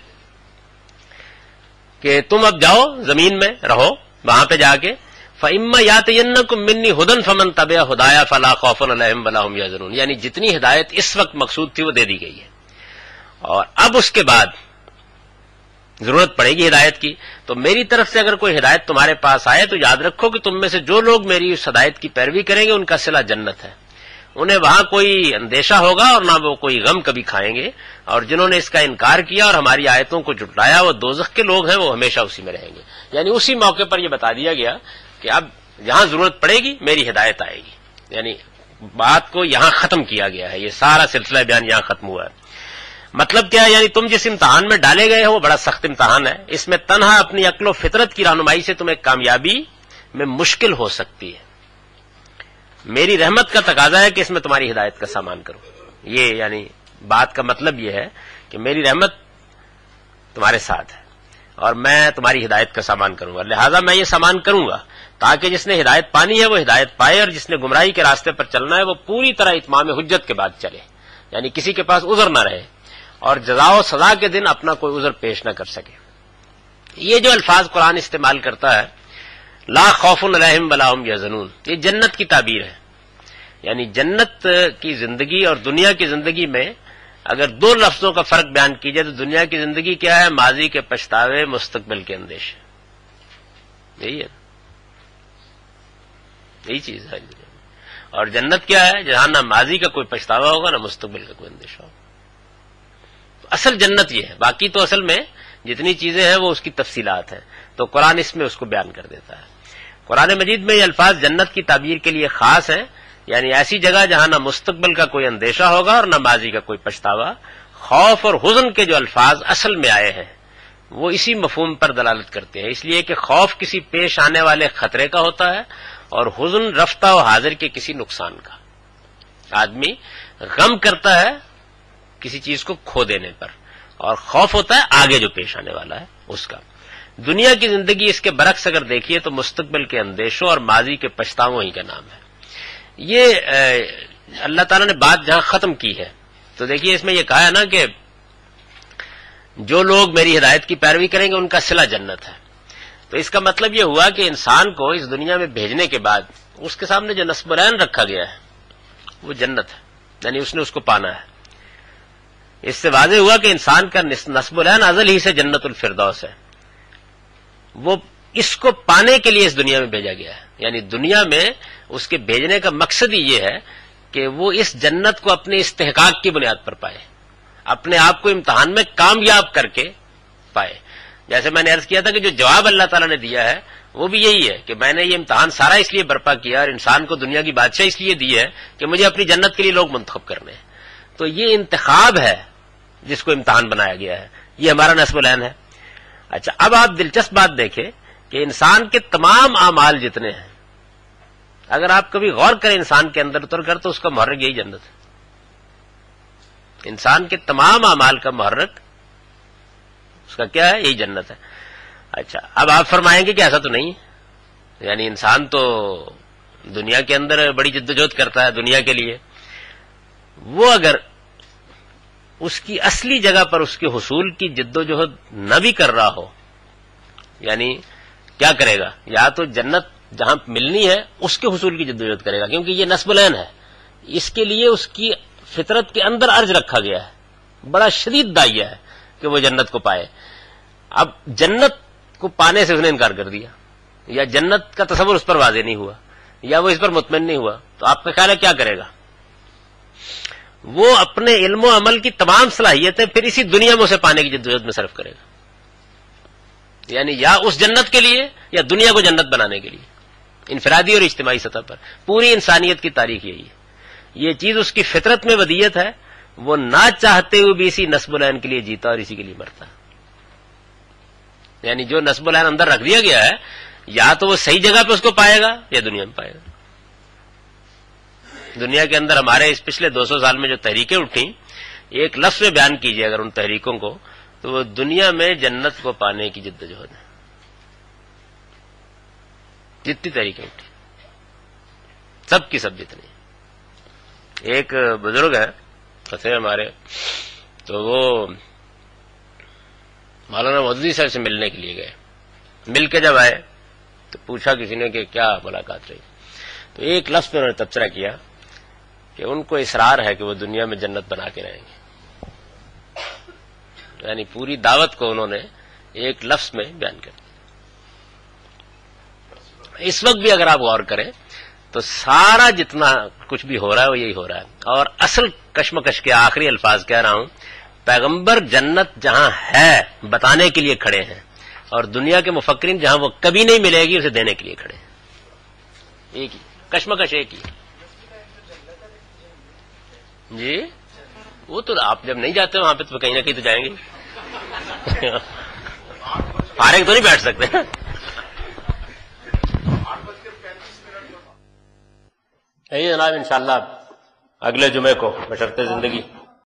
کہ تم اب جاؤ زمین میں رہو، وہاں پہ جا کے فَإِمَّا يَأْتِيَنَّكُم مِّنِّي هُدًى فَمَن تَبِعَ هُدَايَ فَلَا خَوْفٌ عَلَيْهِمْ وَلَا هُمْ يَحْزَنُونَ. یعنی جتنی ہدایت اس وقت مقصود تھی وہ دے دی گئی ہے، اور اب اس کے بعد ضرورت پڑے گی ہدایت کی. تو میری طرف سے اگر کوئی ہدایت تمہارے پاس آئے تو یاد رکھو کہ تم میں سے جو لوگ میری اس ہدایت کی پیروی کریں گے ان کا صلہ جنت ہے. انہیں وہاں کوئی اندیشہ ہوگا اور نہ وہ کوئی غم کبھی کھائیں گے، اور جنہوں نے اس کا انکار کیا اور ہماری آیتوں کو جھٹلایا وہ دوزخ کے لوگ ہیں، وہ ہمیشہ اسی میں رہیں گے. یعنی اسی موقع پر یہ بتا دیا گیا کہ اب جہاں ضرورت پڑے گی میری ہدایت آئے گی. یعنی بات کو یہاں ختم کیا گیا ہے، یہ سارا سلسلہ بیان یہاں ختم ہوا ہے. مطلب کیا ہے؟ یعنی تم جس امتحان میں ڈالے گئے ہو وہ بڑا سخت امتحان ہے. اس میں تنہا اپنی عقل و فطرت کی رہنمائی سے تمہیں کامیابی میں مشکل ہو سکتی ہے. میری رحمت کا تقاضا ہے کہ اس میں تمہاری ہدایت کا سامان کروں. یہ یعنی بات کا مطلب یہ ہے کہ میری رحمت تمہارے ساتھ ہے اور میں تمہاری ہدایت کا سامان کروں گا، لہذا میں یہ سامان کروں گا تاکہ جس نے ہدایت پانی ہے وہ ہدایت پائے، اور جس نے گمراہی کے راستے پر چلنا ہے وہ پوری طرح اتمام حجت کے بعد چلے، یعنی کسی کے پاس عذر نہ رہے. اور جزا و سزا کے دن اپنا کوئی عذر پیش نہ کر سکے. یہ جو الفاظ قرآن استعمال کرتا ہے لا خوف علیہم ولا هم یحزنون، یہ جنت کی تعبیر ہے. یعنی جنت کی زندگی اور دنیا کی زندگی میں اگر دو لفظوں کا فرق بیان کیجئے تو دنیا کی زندگی کیا ہے؟ ماضی کے پچھتاوے، مستقبل کے اندیشے. یہی ہے، یہی چیز ہے. اور جنت کیا ہے؟ جہاں نہ ماضی کا کوئی پچھتاوا ہوگا نہ مستقبل کا کوئی اندیشہ ہوگا. اصل جنت یہ ہے. باقی تو اصل میں جتنی چیزیں ہیں وہ اس کی تفصیلات ہیں، تو قرآن اس میں اس کو بیان کر دیتا ہے. قرآن مجید میں یہ الفاظ جنت کی تعبیر کے لیے خاص ہیں، یعنی ایسی جگہ جہاں نہ مستقبل کا کوئی اندیشہ ہوگا اور نہ ماضی کا کوئی پچھتاوا. خوف اور حزن کے جو الفاظ اصل میں آئے ہیں وہ اسی مفہوم پر دلالت کرتے ہیں، اس لیے کہ خوف کسی پیش آنے والے خطرے کا ہوتا ہے اور حزن رفتہ و حاضر کے کسی نقصان کا. آدمی غم کرتا ہے کسی چیز کو کھو دینے پر، اور خوف ہوتا ہے آگے جو پیش آنے والا ہے اس کا. دنیا کی زندگی اس کے برعکس اگر دیکھیے تو مستقبل کے اندیشوں اور ماضی کے پچھتاووں ہی کا نام ہے. یہ اللہ تعالیٰ نے بات جہاں ختم کی ہے تو دیکھیے اس میں یہ کہا ہے نا کہ جو لوگ میری ہدایت کی پیروی کریں گے ان کا صلہ جنت ہے. تو اس کا مطلب یہ ہوا کہ انسان کو اس دنیا میں بھیجنے کے بعد اس کے سامنے جو نصب العین رکھا گیا ہے وہ جنت ہے، یعنی اس نے اس کو پانا ہے. اس سے واضح ہوا کہ انسان کا نصب العین ازل ہی سے جنت الفردوس ہے. وہ اس کو پانے کے لیے اس دنیا میں بھیجا گیا ہے. یعنی دنیا میں اس کے بھیجنے کا مقصد ہی یہ ہے کہ وہ اس جنت کو اپنے استحقاق کی بنیاد پر پائے، اپنے آپ کو امتحان میں کامیاب کر کے پائے. جیسے میں نے عرض کیا تھا کہ جو جواب اللہ تعالیٰ نے دیا ہے وہ بھی یہی ہے کہ میں نے یہ امتحان سارا اس لیے برپا کیا اور انسان کو دنیا کی بادشاہ اس لیے دی ہے کہ مجھے اپنی جنت کے لیے لوگ منتخب کرنے ہیں. تو یہ انتخاب ہے جس کو امتحان بنایا گیا ہے، یہ ہمارا نصب العین ہے. اچھا، اب آپ دلچسپ بات دیکھیں کہ انسان کے تمام اعمال جتنے ہیں اگر آپ کبھی غور کریں انسان کے اندر اتر کر تو اس کا محرک یہی جنت ہے. انسان کے تمام اعمال کا محرک اس کا کیا ہے؟ یہی جنت ہے. اچھا، اب آپ فرمائیں گے کہ ایسا تو نہیں، یعنی انسان تو دنیا کے اندر بڑی جدوجہد کرتا ہے دنیا کے لیے. وہ اگر اس کی اصلی جگہ پر اس کے حصول کی جدوجہد نہ بھی کر رہا ہو، یعنی کیا کرے گا؟ یا تو جنت جہاں ملنی ہے اس کے حصول کی جدوجہد کرے گا، کیونکہ یہ نصب العین ہے، اس کے لیے اس کی فطرت کے اندر ارج رکھا گیا ہے، بڑا شدید داعیہ ہے کہ وہ جنت کو پائے. اب جنت کو پانے سے اس نے انکار کر دیا، یا جنت کا تصور اس پر واضح نہیں ہوا، یا وہ اس پر مطمئن نہیں ہوا، تو آپ کا خیال ہے کیا کرے گا؟ وہ اپنے علم و عمل کی تمام صلاحیتیں پھر اسی دنیا میں اسے پانے کی جدوجہد میں صرف کرے گا. یعنی یا اس جنت کے لیے یا دنیا کو جنت بنانے کے لیے، انفرادی اور اجتماعی سطح پر. پوری انسانیت کی تاریخ یہی ہے. یہ چیز اس کی فطرت میں ودیت ہے، وہ نہ چاہتے ہوئے بھی اسی نصب العین کے لیے جیتا اور اسی کے لیے مرتا. یعنی جو نصب العین اندر رکھ دیا گیا ہے یا تو وہ صحیح جگہ پہ اس کو پائے گا یا دنیا میں پائے گا. دنیا کے اندر ہمارے اس پچھلے 200 سال میں جو تحریکیں اٹھیں، ایک لفظ میں بیان کیجیے اگر ان تحریکوں کو، تو وہ دنیا میں جنت کو پانے کی جدوجہد ہے. جتنی تحریکیں اٹھی سب کی سب جتنی. ایک بزرگ ہیں پھنسے ہمارے، تو وہ مولانا مودودی صاحب سے ملنے کے لیے گئے. مل کے جب آئے تو پوچھا کسی نے کہ کیا ملاقات رہی، تو ایک لفظ میں انہوں نے تبصرہ کیا کہ ان کو اصرار ہے کہ وہ دنیا میں جنت بنا کے رہیں گے. یعنی پوری دعوت کو انہوں نے ایک لفظ میں بیان کر دیا. اس وقت بھی اگر آپ غور کریں تو سارا جتنا کچھ بھی ہو رہا ہے وہ یہی ہو رہا ہے. اور اصل کشمکش کے آخری الفاظ کہہ رہا ہوں، پیغمبر جنت جہاں ہے بتانے کے لیے کھڑے ہیں، اور دنیا کے مفکرین جہاں وہ کبھی نہیں ملے گی اسے دینے کے لیے کھڑے ہیں. ایک ہی کشمکش، ایک ہی. جی وہ تو آپ جب نہیں جاتے وہاں پہ تو کہیں نہ کہیں تو جائیں گے. فارغ تو نہیں بیٹھ سکتے. جناب انشاءاللہ اگلے جمعے کو بشرط زندگی